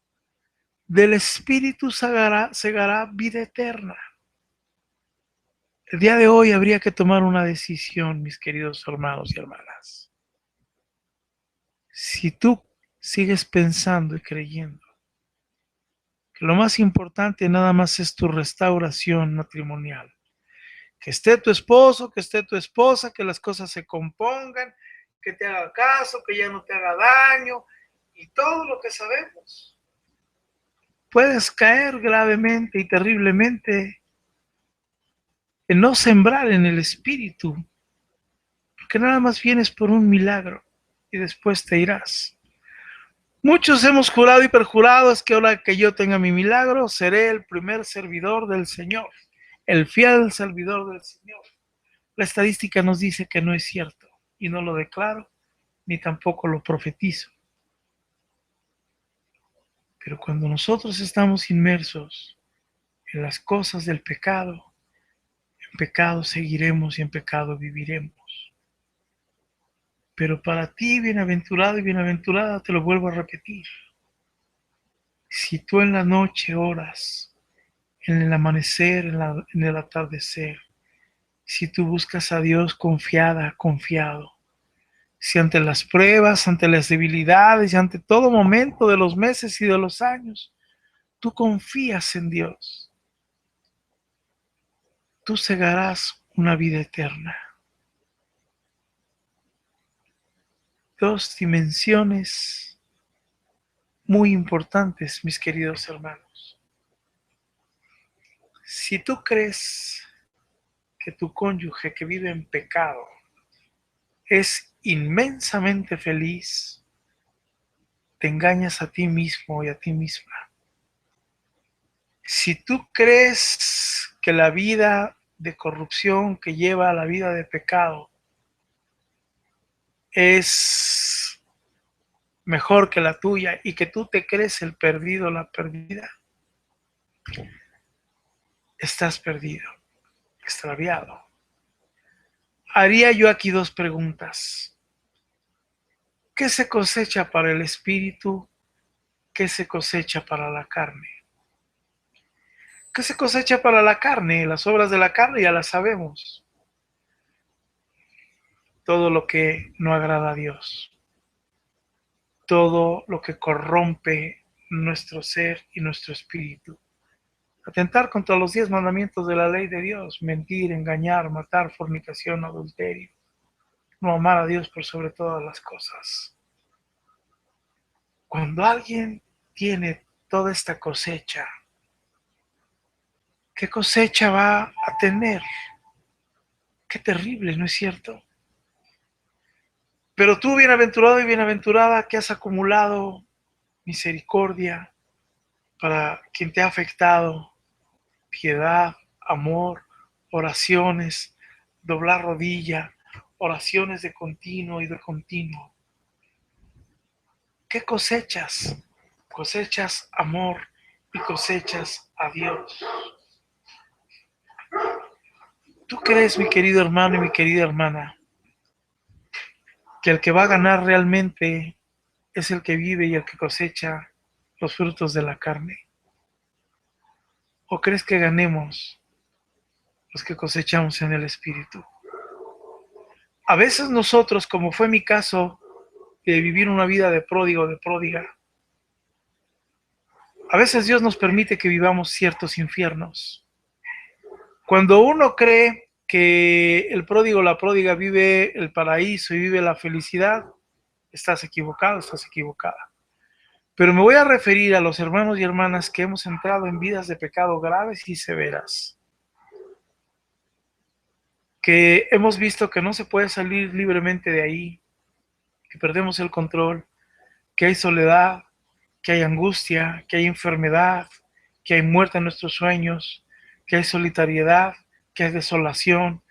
del Espíritu segará vida eterna. El día de hoy habría que tomar una decisión, mis queridos hermanos y hermanas. Si tú sigues pensando y creyendo que lo más importante nada más es tu restauración matrimonial, que esté tu esposo, que esté tu esposa, que las cosas se compongan, que te haga caso, que ya no te haga daño y todo lo que sabemos. Puedes caer gravemente y terriblemente en no sembrar en el Espíritu, porque nada más vienes por un milagro y después te irás. Muchos hemos jurado y perjurado, es que ahora que yo tenga mi milagro, seré el primer servidor del Señor, el fiel servidor del Señor. La estadística nos dice que no es cierto, y no lo declaro, ni tampoco lo profetizo. Pero cuando nosotros estamos inmersos en las cosas del pecado, en pecado seguiremos y en pecado viviremos. Pero para ti, bienaventurado y bienaventurada, te lo vuelvo a repetir. Si tú en la noche oras, en el amanecer, en el atardecer, si tú buscas a Dios confiada, confiado, si ante las pruebas, ante las debilidades y ante todo momento de los meses y de los años, tú confías en Dios, tú segarás una vida eterna. Dos dimensiones muy importantes, mis queridos hermanos. Si tú crees que tu cónyuge que vive en pecado es inmensamente feliz, te engañas a ti mismo y a ti misma. Si tú crees que la vida de corrupción que lleva a la vida de pecado es mejor que la tuya y que tú te crees el perdido, la perdida, estás perdido, extraviado. Haría yo aquí dos preguntas. ¿Qué se cosecha para el espíritu? ¿Qué se cosecha para la carne? ¿Qué se cosecha para la carne? Las obras de la carne ya las sabemos. Todo lo que no agrada a Dios. Todo lo que corrompe nuestro ser y nuestro espíritu. Atentar contra los 10 mandamientos de la ley de Dios. Mentir, engañar, matar, fornicación, adulterio. No amar a Dios por sobre todas las cosas. Cuando alguien tiene toda esta cosecha, ¿qué cosecha va a tener? Qué terrible, ¿no es cierto? Pero tú, bienaventurado y bienaventurada, que has acumulado misericordia para quien te ha afectado, piedad, amor, oraciones, doblar rodilla, oraciones de continuo y de continuo. ¿Qué cosechas? Cosechas amor y cosechas a Dios. ¿Tú crees, mi querido hermano y mi querida hermana, que el que va a ganar realmente es el que vive y el que cosecha los frutos de la carne? ¿O crees que ganemos los que cosechamos en el Espíritu? A veces nosotros, como fue mi caso, de vivir una vida de pródigo, de pródiga, a veces Dios nos permite que vivamos ciertos infiernos. Cuando uno cree que el pródigo, la pródiga vive el paraíso y vive la felicidad, estás equivocado, estás equivocada. Pero me voy a referir a los hermanos y hermanas que hemos entrado en vidas de pecado graves y severas, que hemos visto que no se puede salir libremente de ahí, que perdemos el control, que hay soledad, que hay angustia, que hay enfermedad, que hay muerte en nuestros sueños, que hay solitariedad, que es desolación,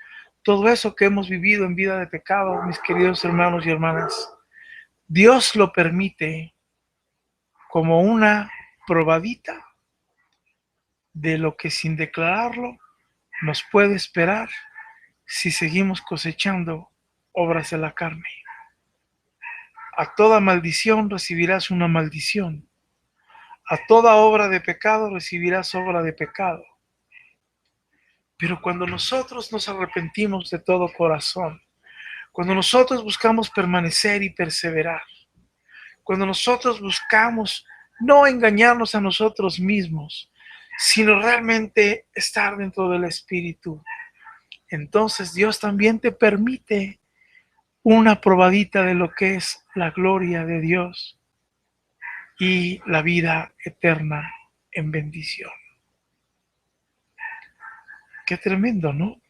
todo eso que hemos vivido en vida de pecado, mis queridos hermanos y hermanas, Dios lo permite como una probadita de lo que sin declararlo nos puede esperar si seguimos cosechando obras de la carne. A toda maldición recibirás una maldición. A toda obra de pecado recibirás obra de pecado. Pero cuando nosotros nos arrepentimos de todo corazón, cuando nosotros buscamos permanecer y perseverar, cuando nosotros buscamos no engañarnos a nosotros mismos, sino realmente estar dentro del Espíritu, entonces Dios también te permite una probadita de lo que es la gloria de Dios y la vida eterna en bendición. Qué tremendo, ¿no?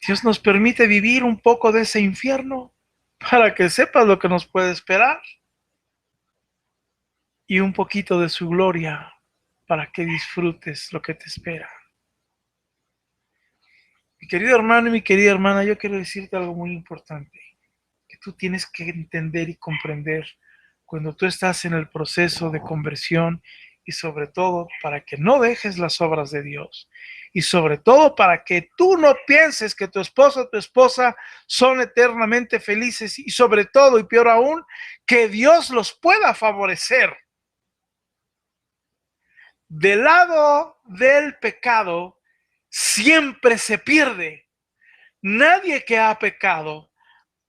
Dios nos permite vivir un poco de ese infierno para que sepas lo que nos puede esperar y un poquito de su gloria para que disfrutes lo que te espera. Mi querido hermano y mi querida hermana, yo quiero decirte algo muy importante, que tú tienes que entender y comprender cuando tú estás en el proceso de conversión y sobre todo para que no dejes las obras de Dios y sobre todo para que tú no pienses que tu esposo o tu esposa son eternamente felices y sobre todo y peor aún, que Dios los pueda favorecer. Del lado del pecado siempre se pierde. Nadie que ha pecado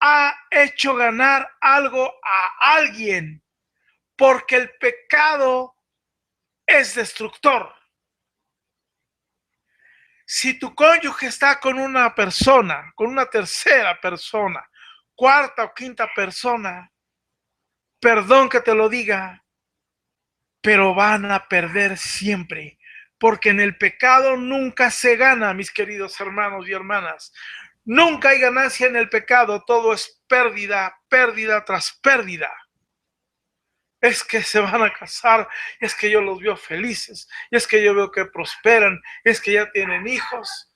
ha hecho ganar algo a alguien, porque el pecado es destructor. Si tu cónyuge está con una persona, con una tercera persona, cuarta o quinta persona, perdón que te lo diga, pero van a perder siempre, porque en el pecado nunca se gana, mis queridos hermanos y hermanas. Nunca hay ganancia en el pecado, todo es pérdida, pérdida tras pérdida. Es que se van a casar, es que yo los veo felices, es que yo veo que prosperan, es que ya tienen hijos.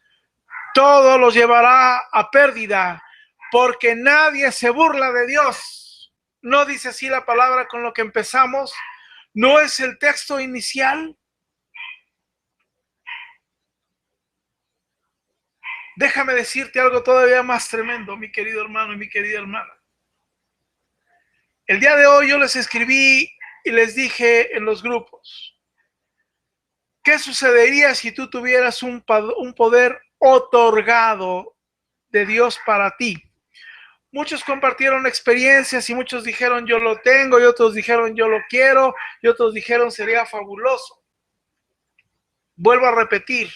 Todo los llevará a pérdida, porque nadie se burla de Dios. ¿No dice así la palabra con lo que empezamos? ¿No es el texto inicial? Déjame decirte algo todavía más tremendo, mi querido hermano y mi querida hermana. El día de hoy yo les escribí y les dije en los grupos, ¿qué sucedería si tú tuvieras un poder otorgado de Dios para ti? Muchos compartieron experiencias y muchos dijeron yo lo tengo y otros dijeron yo lo quiero y otros dijeron sería fabuloso. Vuelvo a repetir,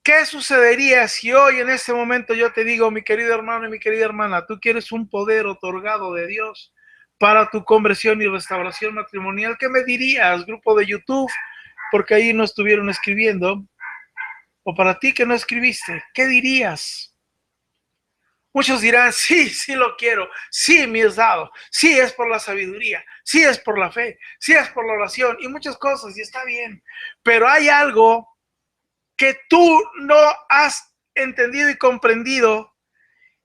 ¿qué sucedería si hoy en este momento yo te digo, mi querido hermano y mi querida hermana, tú quieres un poder otorgado de Dios para tu conversión y restauración matrimonial? ¿Qué me dirías, grupo de YouTube? Porque ahí no estuvieron escribiendo. O para ti que no escribiste, ¿qué dirías? Muchos dirán, sí, sí lo quiero, sí me es dado, sí es por la sabiduría, sí es por la fe, sí es por la oración y muchas cosas, y está bien. Pero hay algo que tú no has entendido y comprendido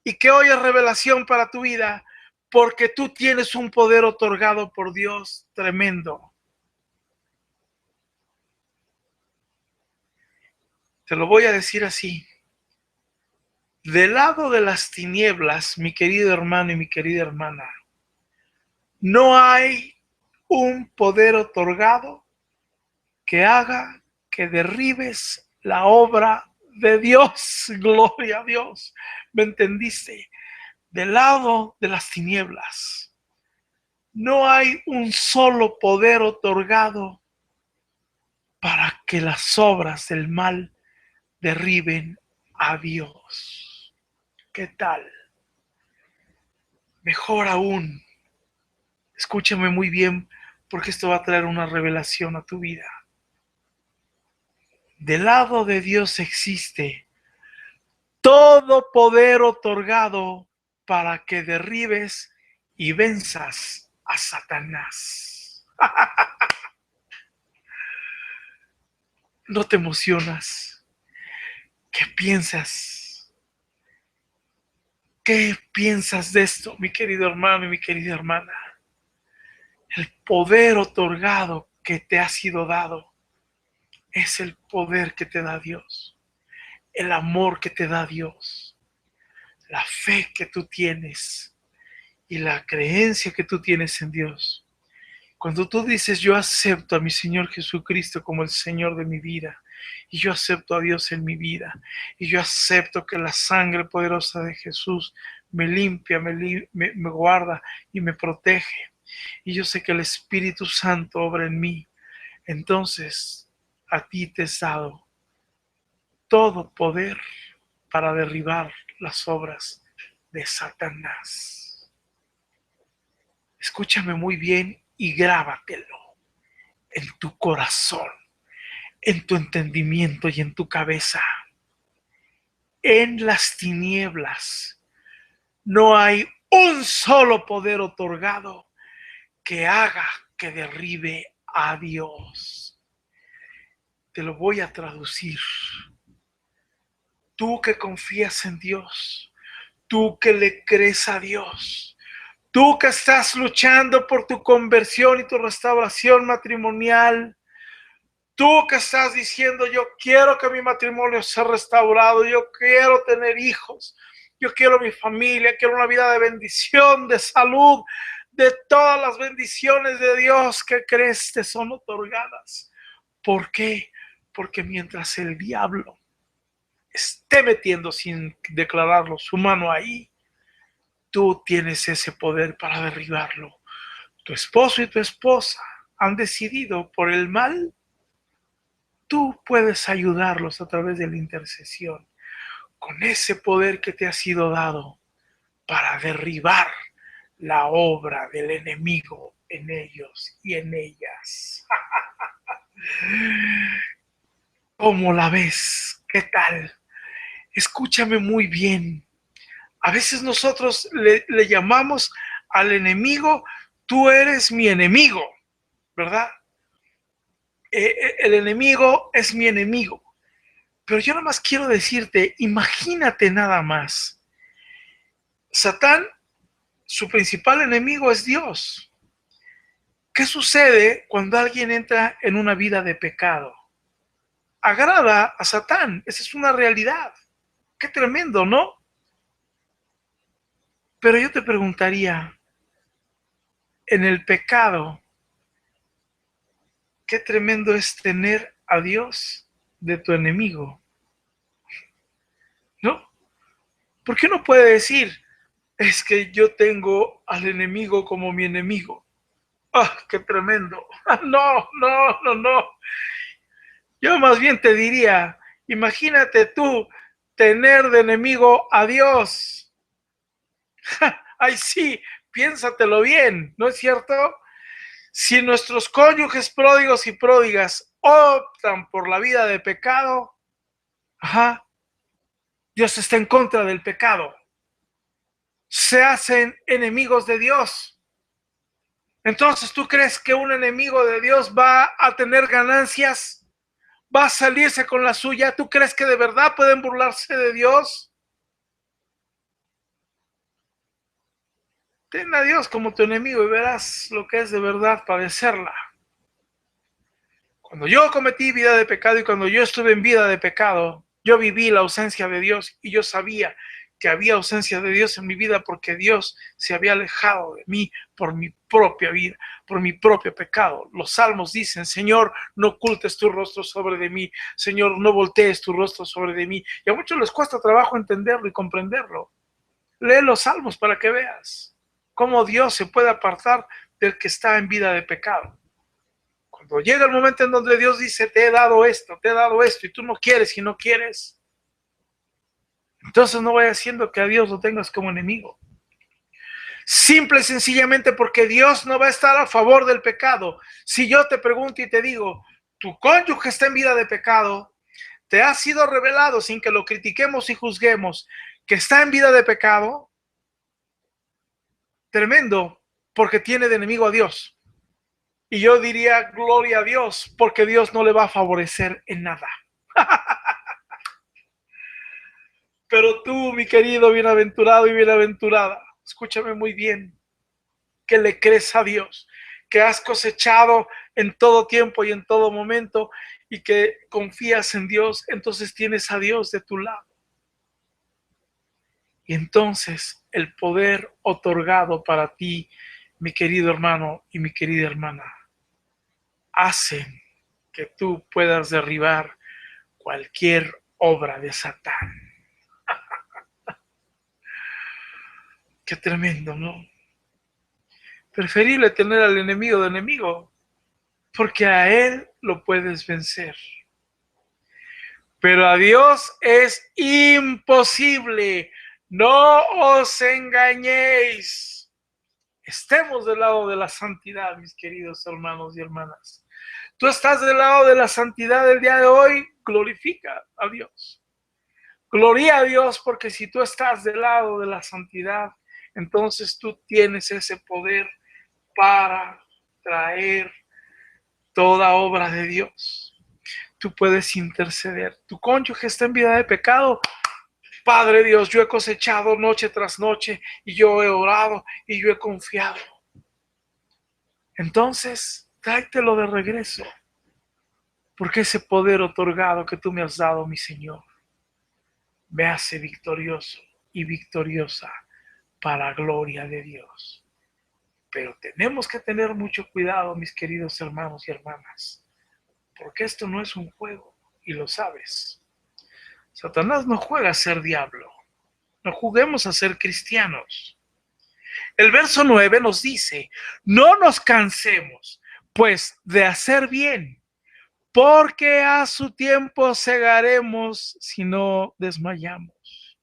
y que hoy es revelación para tu vida, porque tú tienes un poder otorgado por Dios tremendo. Te lo voy a decir así. Del lado de las tinieblas, mi querido hermano y mi querida hermana, no hay un poder otorgado que haga que derribes la obra de Dios. Gloria a Dios. ¿Me entendiste? Del lado de las tinieblas, no hay un solo poder otorgado para que las obras del mal derriben a Dios. ¿Qué tal? Mejor aún, escúchame muy bien, porque esto va a traer una revelación a tu vida. Del lado de Dios existe todo poder otorgado para que derribes y venzas a Satanás. ¿No te emocionas? ¿Qué piensas? ¿Qué piensas de esto, mi querido hermano y mi querida hermana? El poder otorgado que te ha sido dado es el poder que te da Dios, el amor que te da Dios, la fe que tú tienes y la creencia que tú tienes en Dios. Cuando tú dices, yo acepto a mi Señor Jesucristo como el Señor de mi vida, y yo acepto a Dios en mi vida, y yo acepto que la sangre poderosa de Jesús me limpia, me guarda y me protege, y yo sé que el Espíritu Santo obra en mí, entonces a ti te es dado todo poder para derribar las obras de Satanás. Escúchame muy bien y grábatelo en tu corazón, en tu entendimiento y en tu cabeza. En las tinieblas no hay un solo poder otorgado que haga que derribe a Dios. Te lo voy a traducir. Tú que confías en Dios, tú que le crees a Dios, tú que estás luchando por tu conversión y tu restauración matrimonial, tú que estás diciendo, yo quiero que mi matrimonio sea restaurado, yo quiero tener hijos, yo quiero mi familia, quiero una vida de bendición, de salud, de todas las bendiciones de Dios que crees te son otorgadas. ¿Por qué? Porque mientras el diablo esté metiendo sin declararlo su mano ahí, tú tienes ese poder para derribarlo. Tu esposo y tu esposa han decidido por el mal, tú puedes ayudarlos a través de la intercesión, con ese poder que te ha sido dado para derribar la obra del enemigo en ellos y en ellas. ¿Cómo la ves? ¿Qué tal? Escúchame muy bien. A veces nosotros le llamamos al enemigo, tú eres mi enemigo, ¿verdad? El enemigo es mi enemigo. Pero yo nada más quiero decirte, imagínate nada más. Satán, su principal enemigo es Dios. ¿Qué sucede cuando alguien entra en una vida de pecado? Agrada a Satán, esa es una realidad. Qué tremendo, ¿no? Pero yo te preguntaría, en el pecado, qué tremendo es tener a Dios de tu enemigo, ¿no? ¿Por qué no puede decir, es que yo tengo al enemigo como mi enemigo? ¡Ah, qué tremendo! No, no, no, no. Yo más bien te diría, imagínate tú tener de enemigo a Dios. Ay, sí, piénsatelo bien, ¿no es cierto? Si nuestros cónyuges pródigos y pródigas optan por la vida de pecado, ajá, Dios está en contra del pecado. Se hacen enemigos de Dios. Entonces, ¿tú crees que un enemigo de Dios va a tener ganancias? ¿Va a salirse con la suya? ¿Tú crees que de verdad pueden burlarse de Dios? Ten a Dios como tu enemigo y verás lo que es de verdad padecerla. Cuando yo cometí vida de pecado y cuando yo estuve en vida de pecado, yo viví la ausencia de Dios y yo sabía que había ausencia de Dios en mi vida porque Dios se había alejado de mí por mi propia vida, por mi propio pecado. Los salmos dicen, Señor, no ocultes tu rostro sobre de mí, Señor, no voltees tu rostro sobre de mí. Y a muchos les cuesta trabajo entenderlo y comprenderlo. Lee los salmos para que veas cómo Dios se puede apartar del que está en vida de pecado. Cuando llega el momento en donde Dios dice, te he dado esto, y tú no quieres y no quieres, entonces no vaya siendo que a Dios lo tengas como enemigo. Simple y sencillamente porque Dios no va a estar a favor del pecado. Si yo te pregunto y te digo, tu cónyuge está en vida de pecado, te ha sido revelado sin que lo critiquemos y juzguemos, que está en vida de pecado, tremendo, porque tiene de enemigo a Dios. Y yo diría, gloria a Dios, porque Dios no le va a favorecer en nada. Pero tú, mi querido bienaventurado y bienaventurada, escúchame muy bien, que le crees a Dios, que has cosechado en todo tiempo y en todo momento y que confías en Dios, entonces tienes a Dios de tu lado. Y entonces el poder otorgado para ti, mi querido hermano y mi querida hermana, hacen que tú puedas derribar cualquier obra de Satán. Qué tremendo, ¿no? Preferible tener al enemigo de enemigo, porque a él lo puedes vencer. Pero a Dios es imposible. No os engañéis. Estemos del lado de la santidad, mis queridos hermanos y hermanas. Tú estás del lado de la santidad el día de hoy, glorifica a Dios. Gloria a Dios, porque si tú estás del lado de la santidad, entonces tú tienes ese poder para traer toda obra de Dios. Tú puedes interceder. Tu cónyuge está en vida de pecado. Padre Dios, yo he cosechado noche tras noche y yo he orado y yo he confiado. Entonces, tráetelo de regreso, porque ese poder otorgado que tú me has dado, mi Señor, me hace victorioso y victoriosa para la gloria de Dios. Pero tenemos que tener mucho cuidado, mis queridos hermanos y hermanas, porque esto no es un juego, y lo sabes. Satanás no juega a ser diablo, no juguemos a ser cristianos. El verso 9 nos dice, no nos cansemos, pues, de hacer bien, porque a su tiempo segaremos si no desmayamos.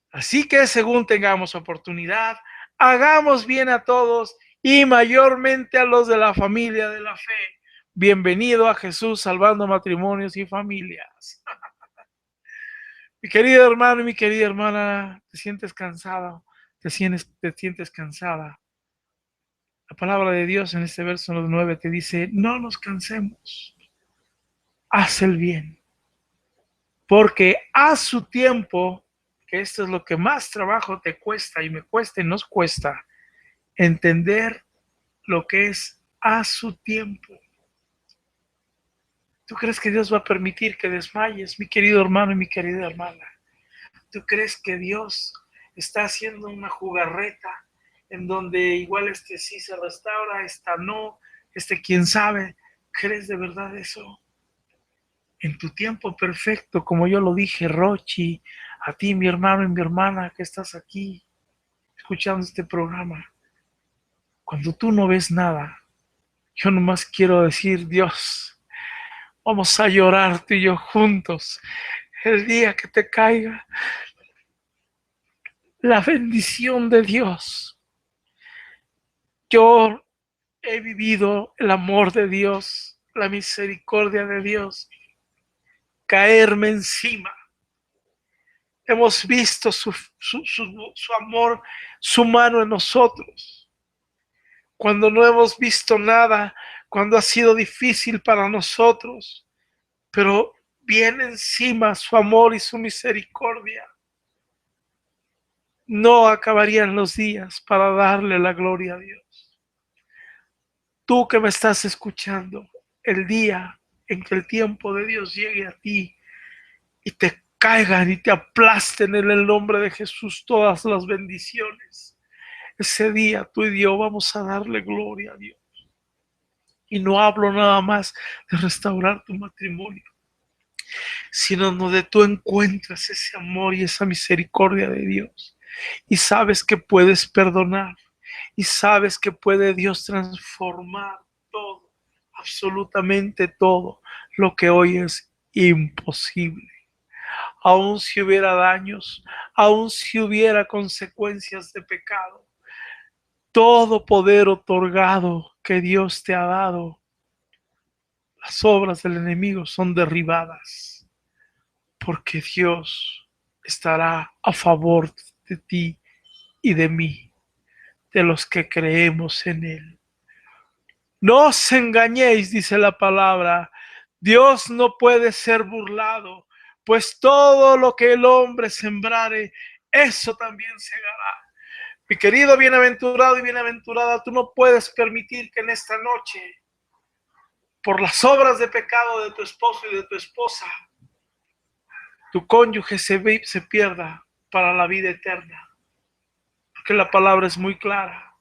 Así que según tengamos oportunidad, hagamos bien a todos y mayormente a los de la familia de la fe. Bienvenido a Jesús salvando matrimonios y familias. Mi querido hermano y mi querida hermana, ¿te sientes cansado? ¿Te sientes cansada? La palabra de Dios en este verso 9 te dice, no nos cansemos, haz el bien, porque a su tiempo, que esto es lo que más trabajo te cuesta y me cuesta y nos cuesta, entender lo que es a su tiempo. ¿Tú crees que Dios va a permitir que desmayes, mi querido hermano y mi querida hermana? ¿Tú crees que Dios está haciendo una jugarreta en donde igual sí se restaura, esta no, quién sabe? ¿Crees de verdad eso? En tu tiempo perfecto, como yo lo dije, Rochi, a ti, mi hermano y mi hermana, que estás aquí escuchando este programa, cuando tú no ves nada, yo nomás quiero decir, Dios, vamos a llorar tú y yo juntos el día que te caiga la bendición de Dios. Yo he vivido el amor de Dios, la misericordia de Dios, caerme encima. Hemos visto su amor, su mano en nosotros. Cuando no hemos visto nada, cuando ha sido difícil para nosotros, pero viene encima su amor y su misericordia. No acabarían los días para darle la gloria a Dios. Tú que me estás escuchando, el día en que el tiempo de Dios llegue a ti y te caigan y te aplasten en el nombre de Jesús todas las bendiciones, ese día tú y yo vamos a darle gloria a Dios. Y no hablo nada más de restaurar tu matrimonio, sino donde tú encuentras ese amor y esa misericordia de Dios y sabes que puedes perdonar y sabes que puede Dios transformar todo, absolutamente todo lo que hoy es imposible. Aun si hubiera daños, aun si hubiera consecuencias de pecado, todo poder otorgado que Dios te ha dado, las obras del enemigo son derribadas, porque Dios estará a favor de ti y de mí, de los que creemos en Él. No os engañéis, dice la palabra. Dios no puede ser burlado, pues todo lo que el hombre sembrare, eso también segará. Mi querido bienaventurado y bienaventurada, tú no puedes permitir que en esta noche, por las obras de pecado de tu esposo y de tu esposa, tu cónyuge se pierda para la vida eterna. Porque la palabra es muy clara.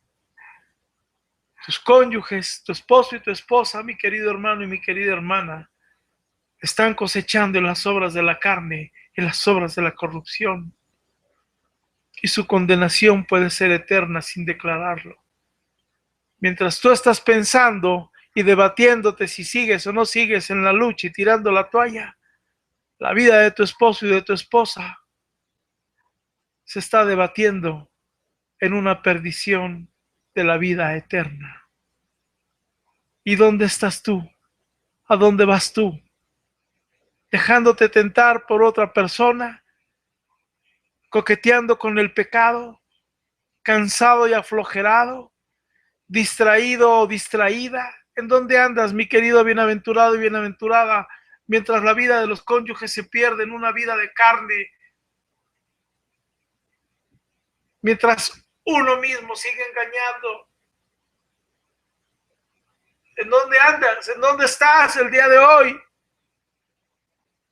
Tus cónyuges, tu esposo y tu esposa, mi querido hermano y mi querida hermana, están cosechando en las obras de la carne, en las obras de la corrupción. Y su condenación puede ser eterna sin declararlo. Mientras tú estás pensando y debatiéndote si sigues o no sigues en la lucha y tirando la toalla, la vida de tu esposo y de tu esposa se está debatiendo en una perdición de la vida eterna. ¿Y dónde estás tú? ¿A dónde vas tú? ¿Dejándote tentar por otra persona? ¿Coqueteando con el pecado? ¿Cansado y aflojerado? ¿Distraído o distraída? ¿En dónde andas, mi querido bienaventurado y bienaventurada, mientras la vida de los cónyuges se pierde en una vida de carne? Mientras uno mismo sigue engañando. ¿En dónde andas? ¿En dónde estás el día de hoy?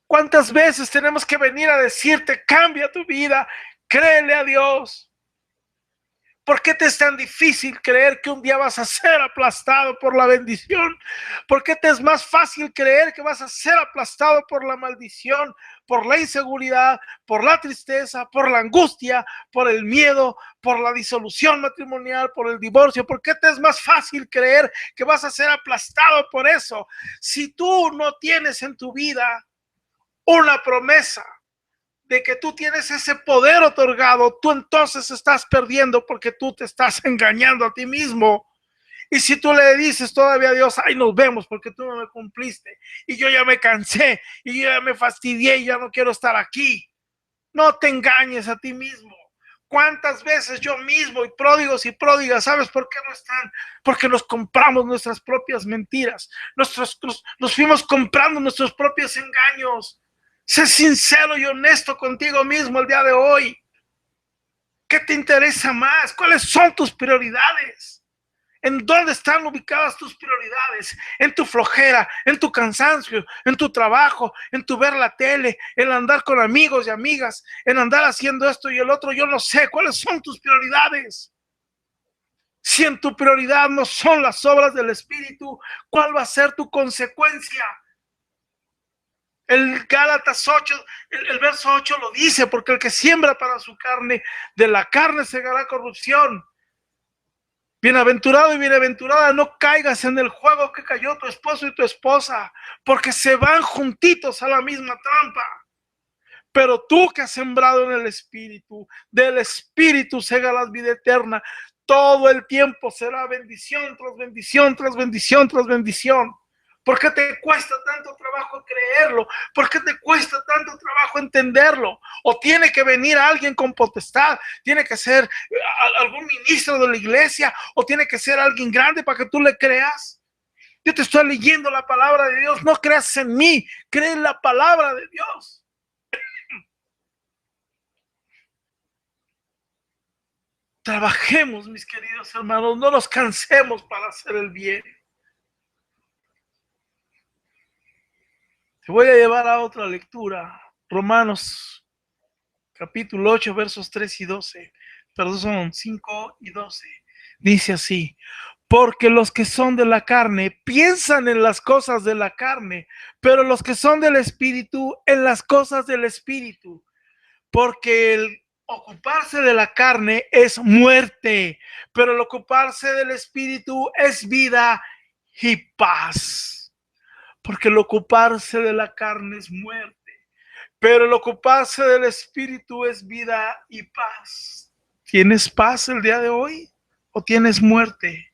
¿Cuántas veces tenemos que venir a decirte, cambia tu vida, créele a Dios? ¿Por qué te es tan difícil creer que un día vas a ser aplastado por la bendición? ¿Por qué te es más fácil creer que vas a ser aplastado por la maldición, por la inseguridad, por la tristeza, por la angustia, por el miedo, por la disolución matrimonial, por el divorcio? ¿Por qué te es más fácil creer que vas a ser aplastado por eso? Si tú no tienes en tu vida una promesa de que tú tienes ese poder otorgado, tú entonces estás perdiendo porque tú te estás engañando a ti mismo. Y si tú le dices todavía a Dios, ay, nos vemos porque tú no me cumpliste, y yo ya me cansé, y yo ya me fastidié, y ya no quiero estar aquí, no te engañes a ti mismo. ¿Cuántas veces yo mismo y pródigos y pródigas, sabes por qué no están? Porque nos compramos nuestras propias mentiras, nos fuimos comprando nuestros propios engaños. Sé sincero y honesto contigo mismo el día de hoy. ¿Qué te interesa más? ¿Cuáles son tus prioridades? ¿En dónde están ubicadas tus prioridades? ¿En tu flojera? ¿En tu cansancio? ¿En tu trabajo? ¿En tu ver la tele? ¿En andar con amigos y amigas? ¿En andar haciendo esto y el otro? Yo no sé. ¿Cuáles son tus prioridades? Si en tu prioridad no son las obras del Espíritu, ¿cuál va a ser tu consecuencia? El Gálatas 8, el verso 8 lo dice, porque el que siembra para su carne, de la carne segará corrupción. Bienaventurado y bienaventurada, no caigas en el juego que cayó tu esposo y tu esposa, porque se van juntitos a la misma trampa. Pero tú que has sembrado en el Espíritu, del Espíritu segarás vida eterna. Todo el tiempo será bendición tras bendición, tras bendición, tras bendición. ¿Por qué te cuesta tanto trabajo creerlo? ¿Por qué te cuesta tanto trabajo entenderlo? ¿O tiene que venir alguien con potestad? ¿Tiene que ser algún ministro de la iglesia? ¿O tiene que ser alguien grande para que tú le creas? Yo te estoy leyendo la palabra de Dios. No creas en mí, cree en la palabra de Dios. Trabajemos, mis queridos hermanos, no nos cansemos para hacer el bien. Te voy a llevar a otra lectura. Romanos, capítulo 8, versos 3 y 12. Perdón, son 5 y 12. Dice así: porque los que son de la carne piensan en las cosas de la carne, pero los que son del Espíritu en las cosas del Espíritu. Porque el ocuparse de la carne es muerte, pero el ocuparse del Espíritu es vida y paz. Porque el ocuparse de la carne es muerte, pero el ocuparse del Espíritu es vida y paz. ¿Tienes paz el día de hoy o tienes muerte?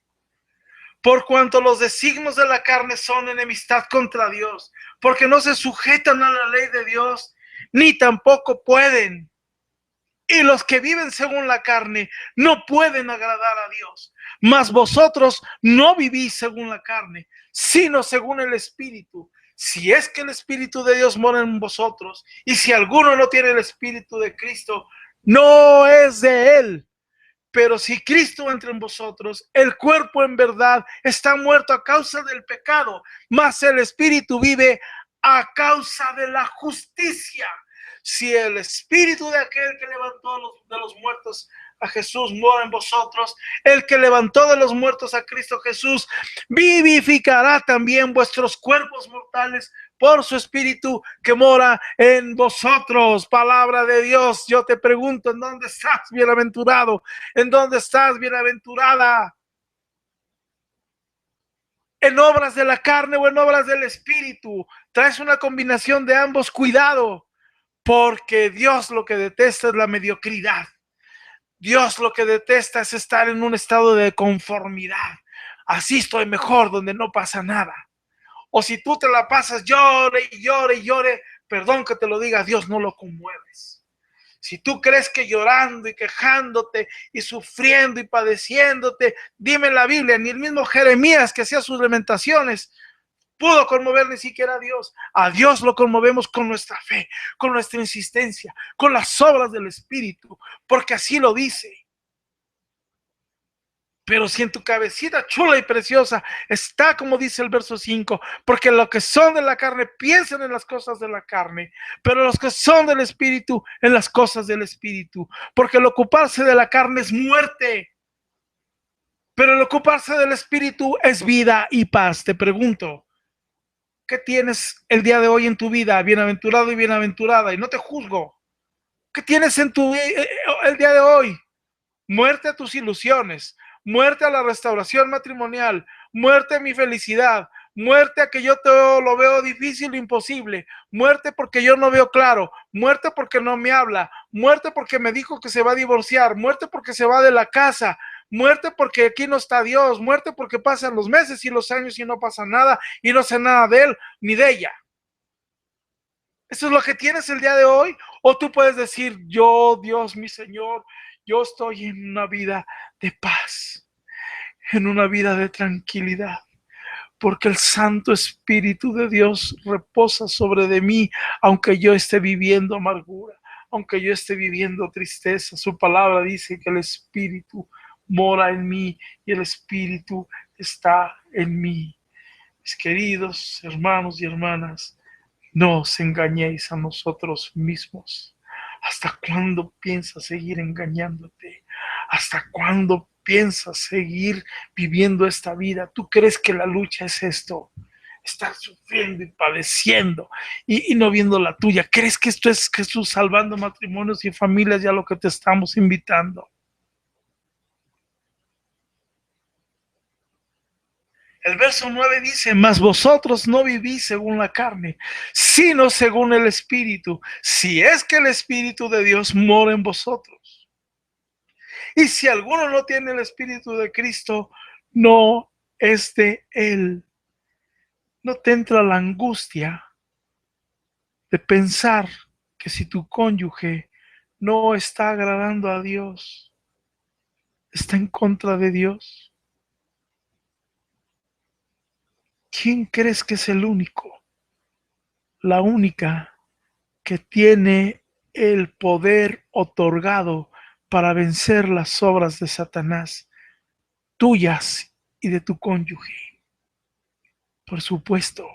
Por cuanto los designios de la carne son enemistad contra Dios, porque no se sujetan a la ley de Dios, ni tampoco pueden. Y los que viven según la carne no pueden agradar a Dios. Mas vosotros no vivís según la carne, sino según el Espíritu. Si es que el Espíritu de Dios mora en vosotros, y si alguno no tiene el Espíritu de Cristo, no es de él. Pero si Cristo entra en vosotros, el cuerpo en verdad está muerto a causa del pecado, mas el Espíritu vive a causa de la justicia. Si el Espíritu de aquel que levantó de los muertos a Jesús mora en vosotros, el que levantó de los muertos a Cristo Jesús vivificará también vuestros cuerpos mortales por su Espíritu que mora en vosotros. Palabra de Dios. Yo te pregunto, ¿en dónde estás, bienaventurado? ¿En dónde estás, bienaventurada? ¿En obras de la carne o en obras del Espíritu? Traes una combinación de ambos. Cuidado, porque Dios lo que detesta es la mediocridad. Dios lo que detesta es estar en un estado de conformidad. Así estoy mejor, donde no pasa nada. O si tú te la pasas llore y llore y llore, perdón que te lo diga, Dios no lo conmueves. Si tú crees que llorando y quejándote y sufriendo y padeciéndote, dime en la Biblia, ni el mismo Jeremías que hacía sus lamentaciones pudo conmover ni siquiera a Dios. A Dios lo conmovemos con nuestra fe, con nuestra insistencia, con las obras del Espíritu, porque así lo dice. Pero si en tu cabecita chula y preciosa está como dice el verso 5, porque los que son de la carne piensan en las cosas de la carne, pero los que son del Espíritu en las cosas del Espíritu, porque el ocuparse de la carne es muerte, pero el ocuparse del Espíritu es vida y paz. Te pregunto, ¿qué tienes el día de hoy en tu vida, bienaventurado y bienaventurada? Y no te juzgo. ¿Qué tienes en el día de hoy? Muerte a tus ilusiones, muerte a la restauración matrimonial, muerte a mi felicidad, muerte a que yo lo veo difícil o imposible, muerte porque yo no veo claro, muerte porque no me habla, muerte porque me dijo que se va a divorciar, muerte porque se va de la casa, muerte porque aquí no está Dios, muerte porque pasan los meses y los años y no pasa nada y no sé nada de él ni de ella. ¿Eso es lo que tienes el día de hoy? O tú puedes decir, yo, Dios, mi Señor, yo estoy en una vida de paz, en una vida de tranquilidad, porque el Santo Espíritu de Dios reposa sobre de mí, aunque yo esté viviendo amargura, aunque yo esté viviendo tristeza. Su palabra dice que el Espíritu mora en mí y el Espíritu está en mí. Mis queridos hermanos y hermanas, no os engañéis a nosotros mismos. ¿Hasta cuándo piensas seguir engañándote? ¿Hasta cuándo piensas seguir viviendo esta vida? ¿Tú crees que la lucha es esto? Estar sufriendo y padeciendo y no viendo la tuya. ¿Crees que esto es Jesús salvando matrimonios y familias? Ya lo que te estamos invitando. El verso 9 dice, mas vosotros no vivís según la carne, sino según el Espíritu, si es que el Espíritu de Dios mora en vosotros. Y si alguno no tiene el Espíritu de Cristo, no es de él. No te entra la angustia de pensar que si tu cónyuge no está agradando a Dios, está en contra de Dios. ¿Quién crees que es el único? La única que tiene el poder otorgado para vencer las obras de Satanás, tuyas y de tu cónyuge. Por supuesto,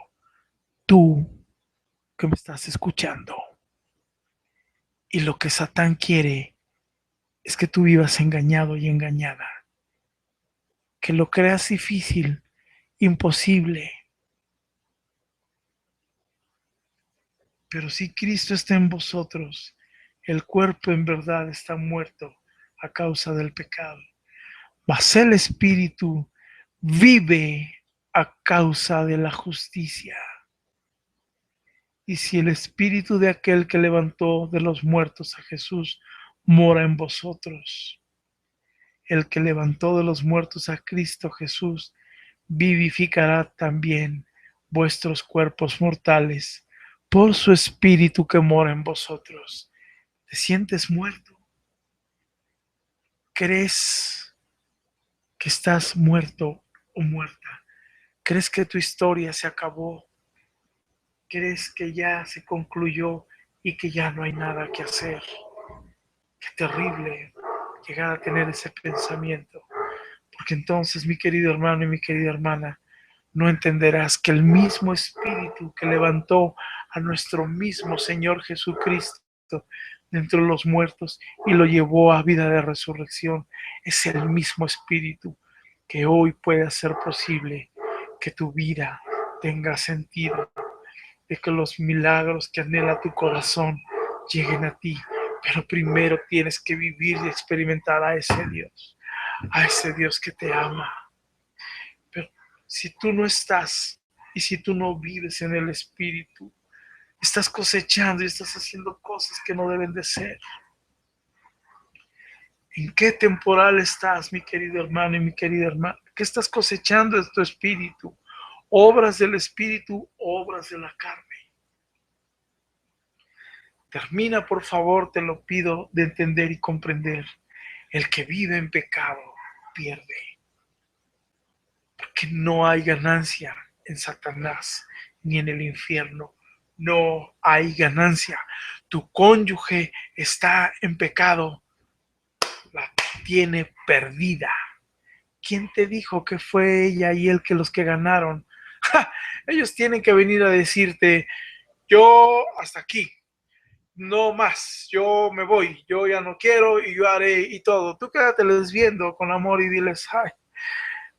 tú que me estás escuchando. Y lo que Satán quiere es que tú vivas engañado y engañada, que lo creas difícil, imposible. Pero si Cristo está en vosotros, el cuerpo en verdad está muerto a causa del pecado, mas el Espíritu vive a causa de la justicia. Y si el Espíritu de aquel que levantó de los muertos a Jesús mora en vosotros, el que levantó de los muertos a Cristo Jesús vivificará también vuestros cuerpos mortales por su Espíritu que mora en vosotros. ¿Te sientes muerto? ¿Crees que estás muerto o muerta? ¿Crees que tu historia se acabó? crees que ya se concluyó y que ya no hay nada que hacer. Qué terrible llegar a tener ese pensamiento, porque entonces, mi querido hermano y mi querida hermana, no entenderás que el mismo Espíritu que levantó a nuestro mismo Señor Jesucristo de entre los muertos y lo llevó a vida de resurrección, es el mismo Espíritu que hoy puede hacer posible que tu vida tenga sentido, de que los milagros que anhela tu corazón lleguen a ti. Pero primero tienes que vivir y experimentar a ese Dios que te ama. Pero si tú no estás y si tú no vives en el Espíritu, estás cosechando y estás haciendo cosas que no deben de ser. ¿En qué temporal estás, mi querido hermano y mi querida hermana? ¿Qué estás cosechando de tu espíritu? Obras del espíritu, obras de la carne. Termina, por favor, te lo pido, de entender y comprender. El que vive en pecado pierde. Porque no hay ganancia en Satanás ni en el infierno. No hay ganancia. Tu cónyuge está en pecado, la tiene perdida. ¿Quién te dijo que fue ella y él que los que ganaron? ¡Ja! Ellos tienen que venir a decirte, yo hasta aquí, no más, yo me voy, yo ya no quiero y yo haré y todo. Tú quédateles viendo con amor y diles, ay,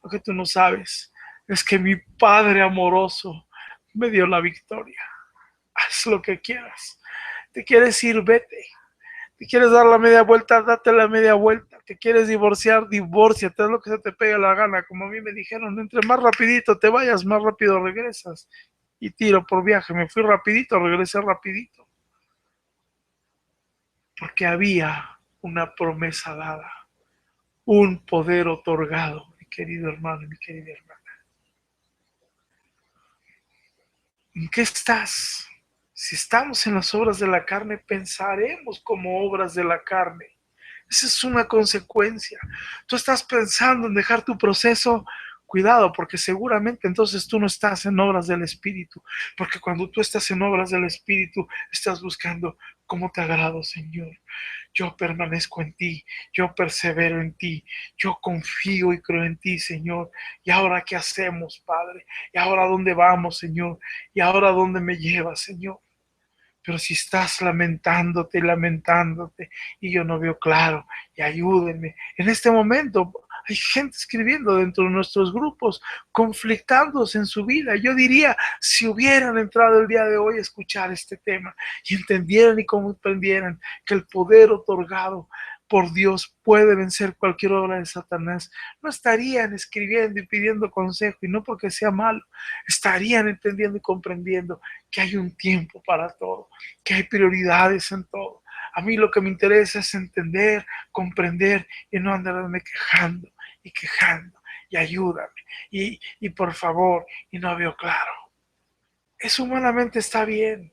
lo que tú no sabes es que mi Padre amoroso me dio la victoria. Haz lo que quieras. ¿Te quieres ir? Vete. ¿Te quieres dar la media vuelta? Date la media vuelta. ¿Te quieres divorciar? Divórciate. Haz lo que se te pegue la gana. Como a mí me dijeron, entre más rapidito te vayas, más rápido regresas. Y tiro por viaje. Me fui rapidito, regresé rapidito. Porque había una promesa dada, un poder otorgado, mi querido hermano y mi querida hermana. ¿En qué estás? Si estamos en las obras de la carne, pensaremos como obras de la carne. Esa es una consecuencia. Tú estás pensando en dejar tu proceso, cuidado, porque seguramente entonces tú no estás en obras del Espíritu. Porque cuando tú estás en obras del Espíritu, estás buscando cómo te agrado, Señor. Yo permanezco en ti, yo persevero en ti, yo confío y creo en ti, Señor. ¿Y ahora qué hacemos, Padre? ¿Y ahora dónde vamos, Señor? ¿Y ahora dónde me llevas, Señor? Pero si estás lamentándote, lamentándote, y yo no veo claro, y ayúdenme. En este momento hay gente escribiendo dentro de nuestros grupos, conflictándose en su vida. Yo diría, si hubieran entrado el día de hoy a escuchar este tema y entendieran y comprendieran que el poder otorgado por Dios puede vencer cualquier obra de Satanás, no estarían escribiendo y pidiendo consejo, y no porque sea malo, estarían entendiendo y comprendiendo que hay un tiempo para todo, que hay prioridades en todo. A mí lo que me interesa es entender, comprender y no andarme quejando y quejando. Y ayúdame. Y por favor, y no veo claro. Eso humanamente está bien.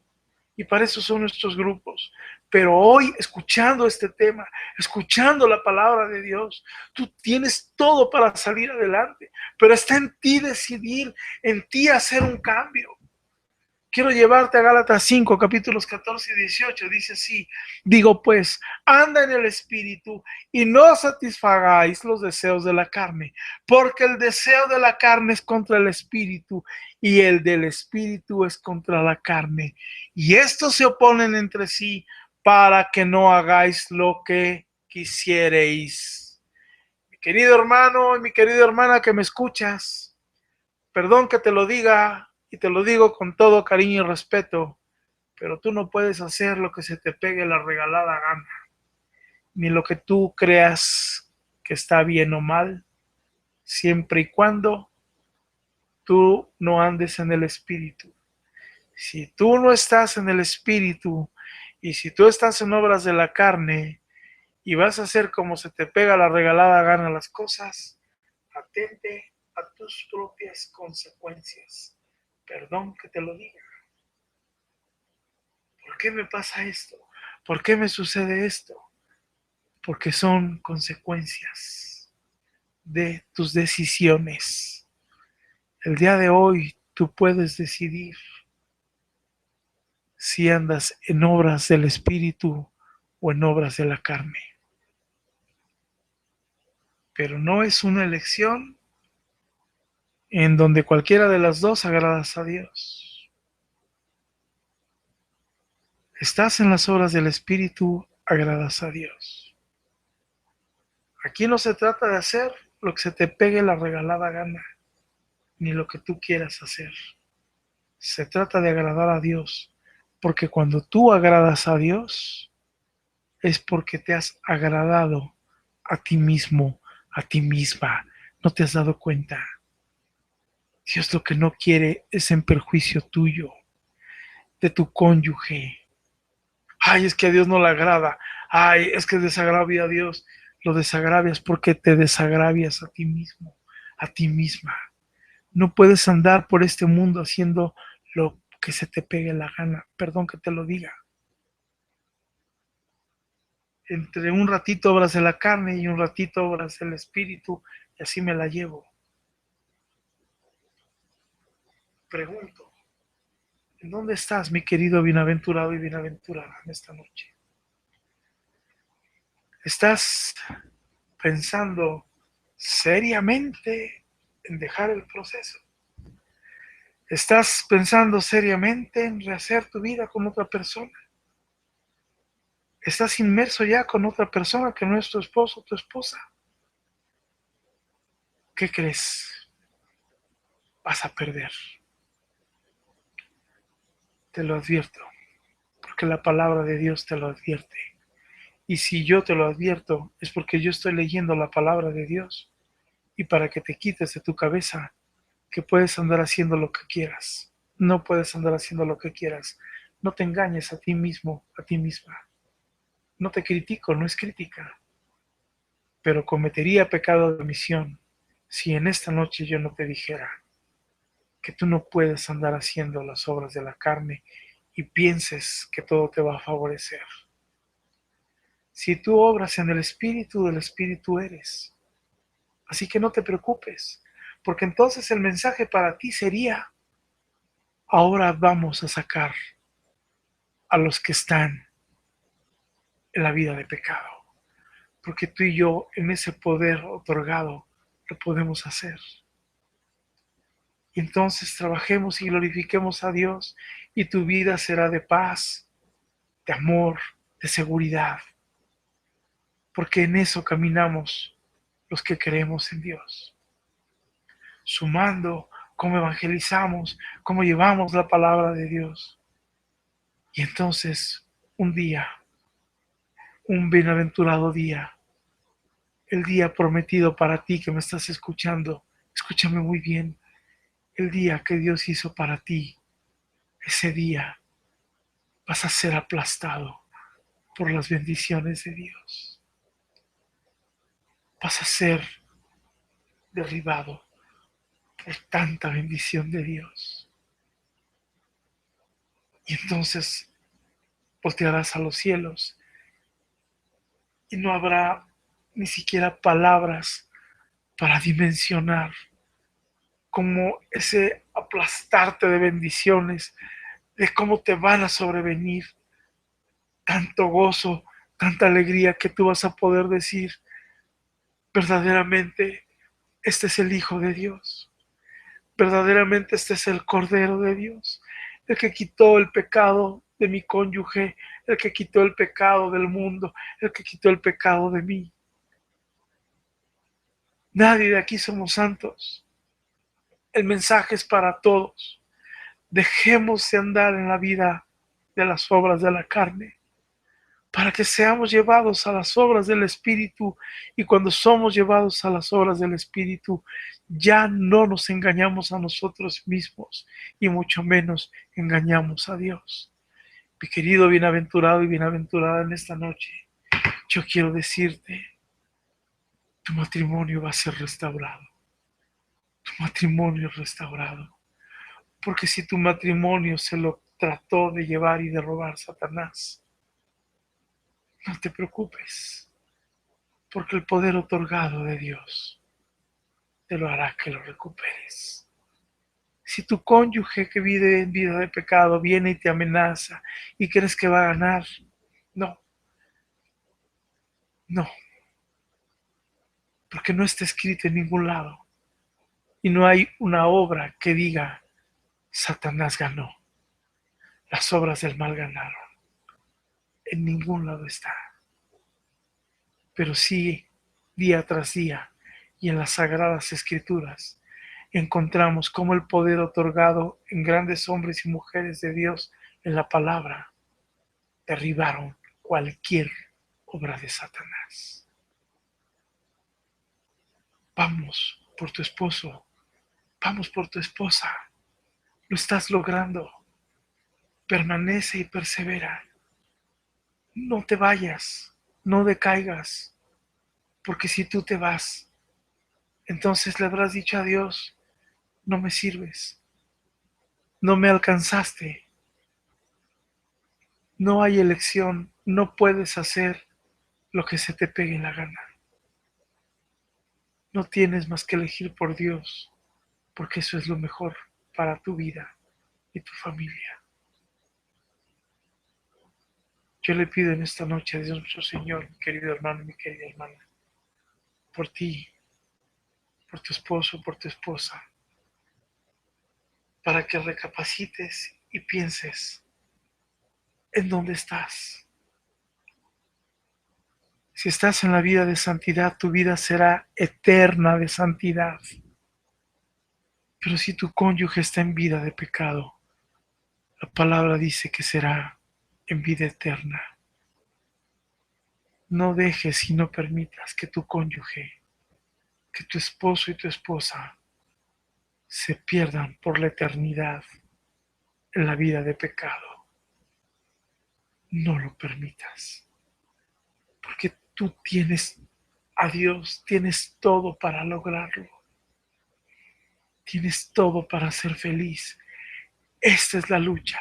Y para eso son nuestros grupos. Pero hoy, escuchando este tema, escuchando la palabra de Dios, tú tienes todo para salir adelante. Pero está en ti decidir, en ti hacer un cambio. Quiero llevarte a Gálatas 5, capítulos 14 y 18. Dice así, digo pues, anda en el Espíritu y no satisfagáis los deseos de la carne, porque el deseo de la carne es contra el Espíritu y el del Espíritu es contra la carne. Y estos se oponen entre sí para que no hagáis lo que quisiereis. Mi querido hermano y mi querida hermana que me escuchas, perdón que te lo diga, y te lo digo con todo cariño y respeto, pero tú no puedes hacer lo que se te pegue la regalada gana, ni lo que tú creas que está bien o mal, siempre y cuando tú no andes en el Espíritu. Si tú no estás en el Espíritu y si tú estás en obras de la carne y vas a hacer como se te pega la regalada gana las cosas, atente a tus propias consecuencias. Perdón que te lo diga. ¿Por qué me pasa esto? ¿Por qué me sucede esto? Porque son consecuencias de tus decisiones. El día de hoy tú puedes decidir si andas en obras del Espíritu o en obras de la carne. Pero no es una elección en donde cualquiera de las dos agradas a Dios. Estás en las obras del Espíritu, agradas a Dios. Aquí no se trata de hacer lo que se te pegue la regalada gana, ni lo que tú quieras hacer. Se trata de agradar a Dios, porque cuando tú agradas a Dios, es porque te has agradado a ti mismo, a ti misma. No te has dado cuenta. Dios lo que no quiere es en perjuicio tuyo, de tu cónyuge. Ay, es que a Dios no le agrada. Ay, es que desagravia a Dios. Lo desagravias porque te desagravias a ti mismo, a ti misma. No puedes andar por este mundo haciendo lo que se te pegue la gana. Perdón que te lo diga. Entre un ratito obras de la carne y un ratito obras del espíritu, y así me la llevo. Pregunto, ¿en dónde estás, mi querido bienaventurado y bienaventurada en esta noche? ¿Estás pensando seriamente en dejar el proceso? ¿Estás pensando seriamente en rehacer tu vida con otra persona? ¿Estás inmerso ya con otra persona que no es tu esposo o tu esposa? ¿Qué crees? Vas a perder. Te lo advierto, porque la palabra de Dios te lo advierte. Y si yo te lo advierto, es porque yo estoy leyendo la palabra de Dios. Y para que te quites de tu cabeza que puedes andar haciendo lo que quieras. No puedes andar haciendo lo que quieras. No te engañes a ti mismo, a ti misma. No te critico, no es crítica. Pero cometería pecado de omisión si en esta noche yo no te dijera que tú no puedes andar haciendo las obras de la carne y pienses que todo te va a favorecer. Si tú obras en el Espíritu, del Espíritu eres. Así que no te preocupes, porque entonces el mensaje para ti sería: ahora vamos a sacar a los que están en la vida de pecado, porque tú y yo en ese poder otorgado lo podemos hacer. Y entonces trabajemos y glorifiquemos a Dios y tu vida será de paz, de amor, de seguridad, porque en eso caminamos los que creemos en Dios, sumando cómo evangelizamos, cómo llevamos la palabra de Dios. Y entonces un día, un bienaventurado día, el día prometido para ti que me estás escuchando, escúchame muy bien, el día que Dios hizo para ti, ese día vas a ser aplastado por las bendiciones de Dios. Vas a ser derribado por tanta bendición de Dios. Y entonces voltearás a los cielos y no habrá ni siquiera palabras para dimensionar cómo ese aplastarte de bendiciones, de cómo te van a sobrevenir tanto gozo, tanta alegría que tú vas a poder decir: verdaderamente este es el Hijo de Dios, verdaderamente este es el Cordero de Dios, el que quitó el pecado de mi cónyuge, el que quitó el pecado del mundo, el que quitó el pecado de mí. Nadie de aquí somos santos. El mensaje es para todos. Dejemos de andar en la vida de las obras de la carne, para que seamos llevados a las obras del Espíritu. Y cuando somos llevados a las obras del Espíritu, ya no nos engañamos a nosotros mismos y mucho menos engañamos a Dios. Mi querido bienaventurado y bienaventurada, en esta noche, yo quiero decirte: tu matrimonio va a ser restaurado. Tu matrimonio es restaurado. Porque si tu matrimonio se lo trató de llevar y de robar Satanás, no te preocupes, porque el poder otorgado de Dios te lo hará que lo recuperes. Si tu cónyuge que vive en vida de pecado viene y te amenaza y crees que va a ganar, no, no, porque no está escrito en ningún lado y no hay una obra que diga Satanás ganó, las obras del mal ganaron. En ningún lado está. Pero sí, día tras día y en las sagradas escrituras encontramos cómo el poder otorgado en grandes hombres y mujeres de Dios en la palabra derribaron cualquier obra de Satanás. Vamos por tu esposo, vamos por tu esposa, lo estás logrando, permanece y persevera, no te vayas, no decaigas, porque si tú te vas, entonces le habrás dicho a Dios, no me sirves, no me alcanzaste, no hay elección, no puedes hacer lo que se te pegue la gana. No tienes más que elegir por Dios, porque eso es lo mejor para tu vida y tu familia. Yo le pido en esta noche a Dios nuestro Señor, mi querido hermano y mi querida hermana, por ti, por tu esposo, por tu esposa, para que recapacites y pienses en dónde estás. Si estás en la vida de santidad, tu vida será eterna de santidad. Pero si tu cónyuge está en vida de pecado, la palabra dice que será en vida eterna. No dejes y no permitas que tu cónyuge, que tu esposo y tu esposa se pierdan por la eternidad en la vida de pecado. No lo permitas, porque tú tienes a Dios, tienes todo para lograrlo. Tienes todo para ser feliz. Esta es la lucha,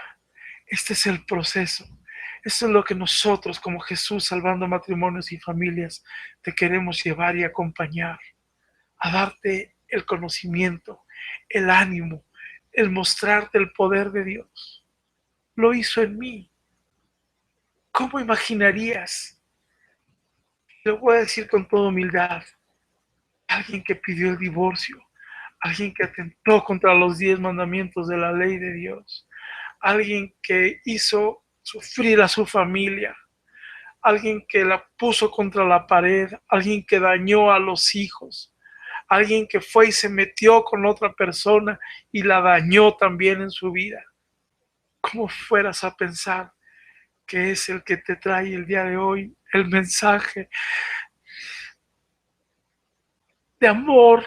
este es el proceso. Esto es lo que nosotros como Jesús salvando matrimonios y familias te queremos llevar y acompañar, a darte el conocimiento, el ánimo, el mostrarte el poder de Dios. Lo hizo en mí. ¿Cómo imaginarías? Lo voy a decir con toda humildad. Alguien que pidió el divorcio, alguien que atentó contra los 10 mandamientos de la ley de Dios, alguien que hizo sufrir a su familia, alguien que la puso contra la pared, alguien que dañó a los hijos, alguien que fue y se metió con otra persona y la dañó también en su vida. ¿Cómo fueras a pensar que es el que te trae el día de hoy el mensaje de amor,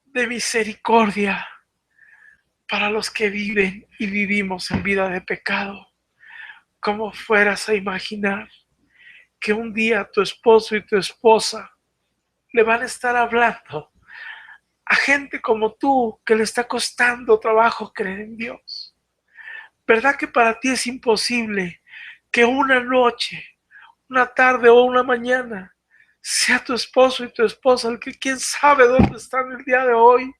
de misericordia para los que viven y vivimos en vida de pecado? ¿Cómo fueras a imaginar que un día tu esposo y tu esposa le van a estar hablando a gente como tú que le está costando trabajo creer en Dios? ¿Verdad que para ti es imposible que una noche, una tarde o una mañana sea tu esposo y tu esposa el que quién sabe dónde están el día de hoy?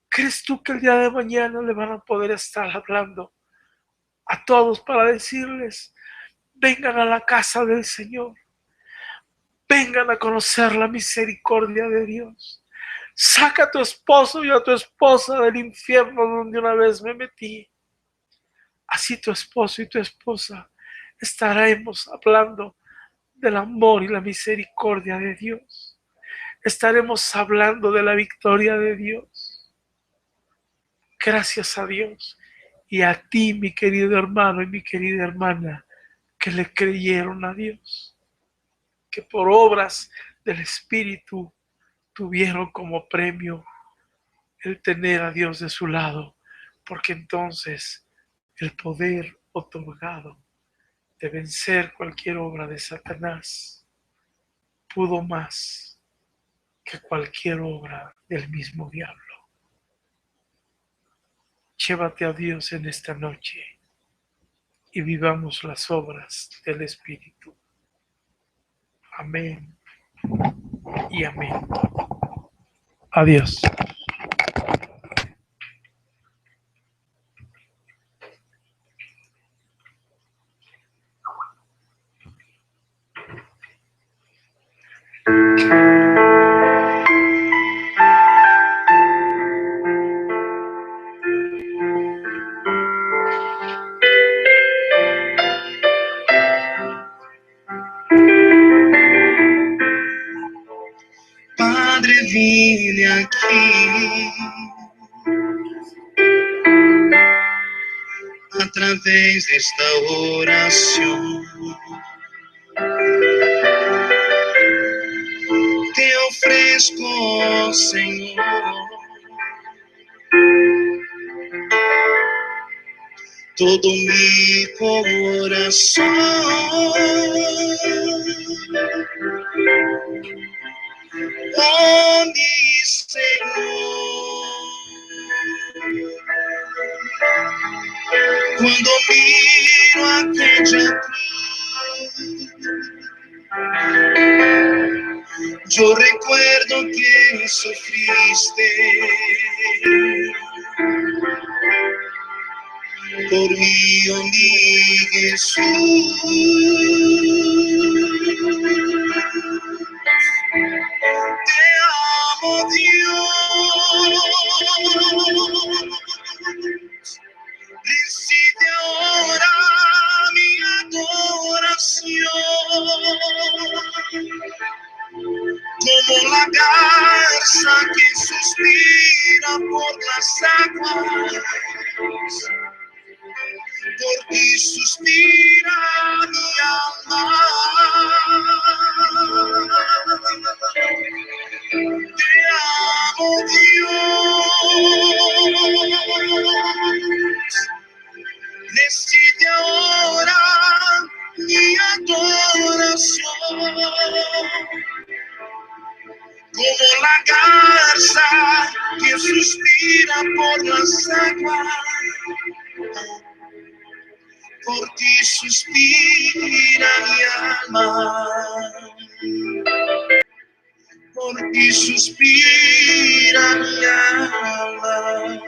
¿Crees tú que el día de mañana le van a poder estar hablando a todos para decirles, vengan a la casa del Señor, vengan a conocer la misericordia de Dios? Saca a tu esposo y a tu esposa del infierno donde una vez me metí. Así tu esposo y tu esposa estaremos hablando del amor y la misericordia de Dios. Estaremos hablando de la victoria de Dios. Gracias a Dios y a ti, mi querido hermano y mi querida hermana, que le creyeron a Dios, que por obras del Espíritu tuvieron como premio el tener a Dios de su lado, porque entonces el poder otorgado de vencer cualquier obra de Satanás pudo más que cualquier obra del mismo diablo. Llévate a Dios en esta noche y vivamos las obras del Espíritu. Amén y amén. Adiós. Padre, vine aquí a través de esta oración. Te ofrezco, Señor, todo mi corazón. Oh, mi Señor, cuando miro aquella cruz, yo recuerdo que sufriste por mí, oh mi Jesús. Te amo, Dios. Recibe ahora mi adoración. Como la garza que suspira por las aguas, por ti suspira mi alma. Te amo, Dios. Recibe ahora mi adoración. Como la garza que suspira por las aguas, por ti suspira mi alma. Por ti suspira mi alma.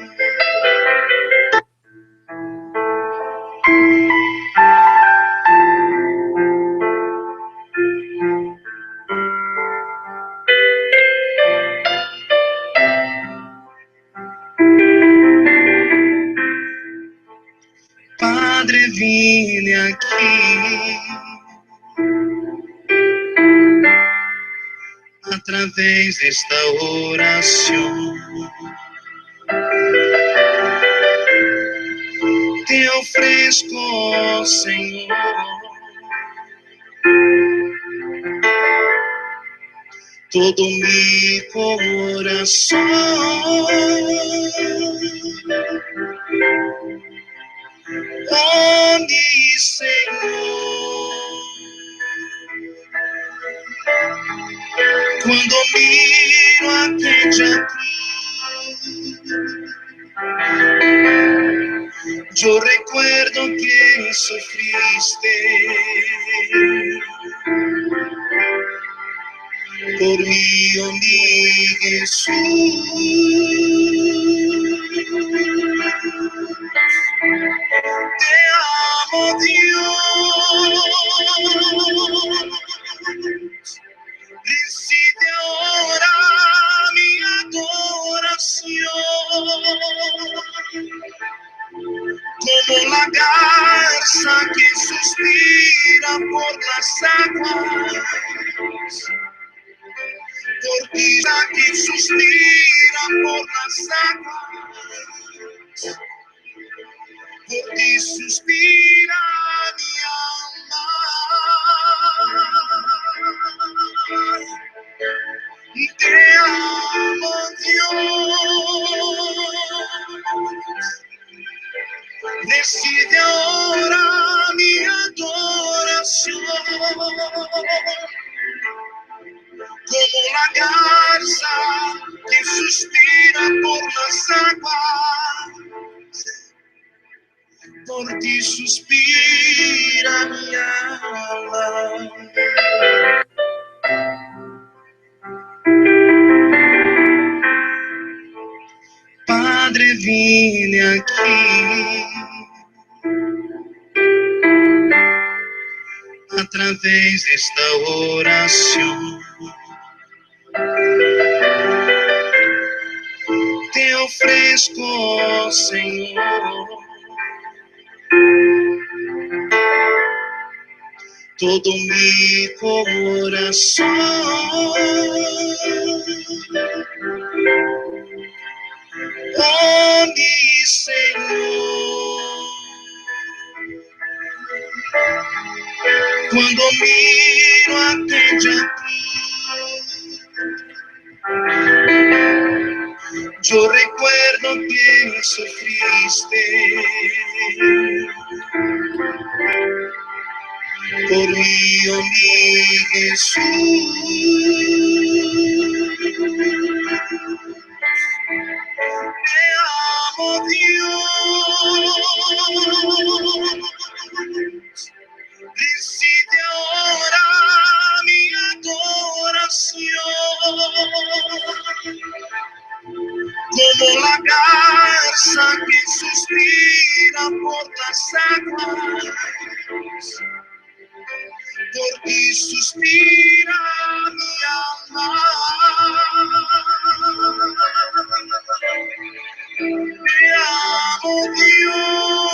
Padre, vine aquí a través de esta oración. Te ofrezco, Señor, todo mi corazón. Oh, mi Señor, cuando miro aquella cruz, yo recuerdo que sufriste por mí, oh mi Jesús. Te amo, Dios. Recibe ahora mi adoración. Como la garza que suspira por las aguas, por ti que suspira por las aguas, por ti suspira mi alma. Te amo, Dios. Decide ahora mi adoración. Como la garza que suspira por las aguas, por ti suspira mi alma. Padre, vine aquí a través de esta oración. ofrezco, Señor, todo mi corazón. Oh, mi Señor, cuando miro aquella cruz, yo recuerdo que sufriste por mí, oh mi Jesús. Te amo, Dios. Recibe ahora mi adoración, como la garza que suspira por las aguas. Por ti suspira mi alma. Te amo, Dios.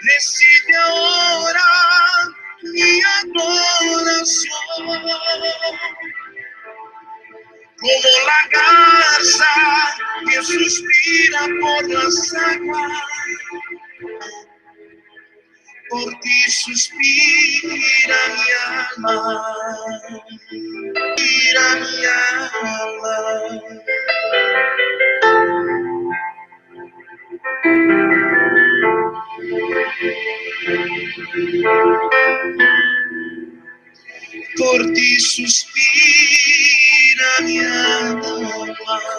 Recibe ahora mi adoración, como la garza que suspira por las aguas. Por ti suspira mi alma, suspira mi alma. Por ti suspira mi alma.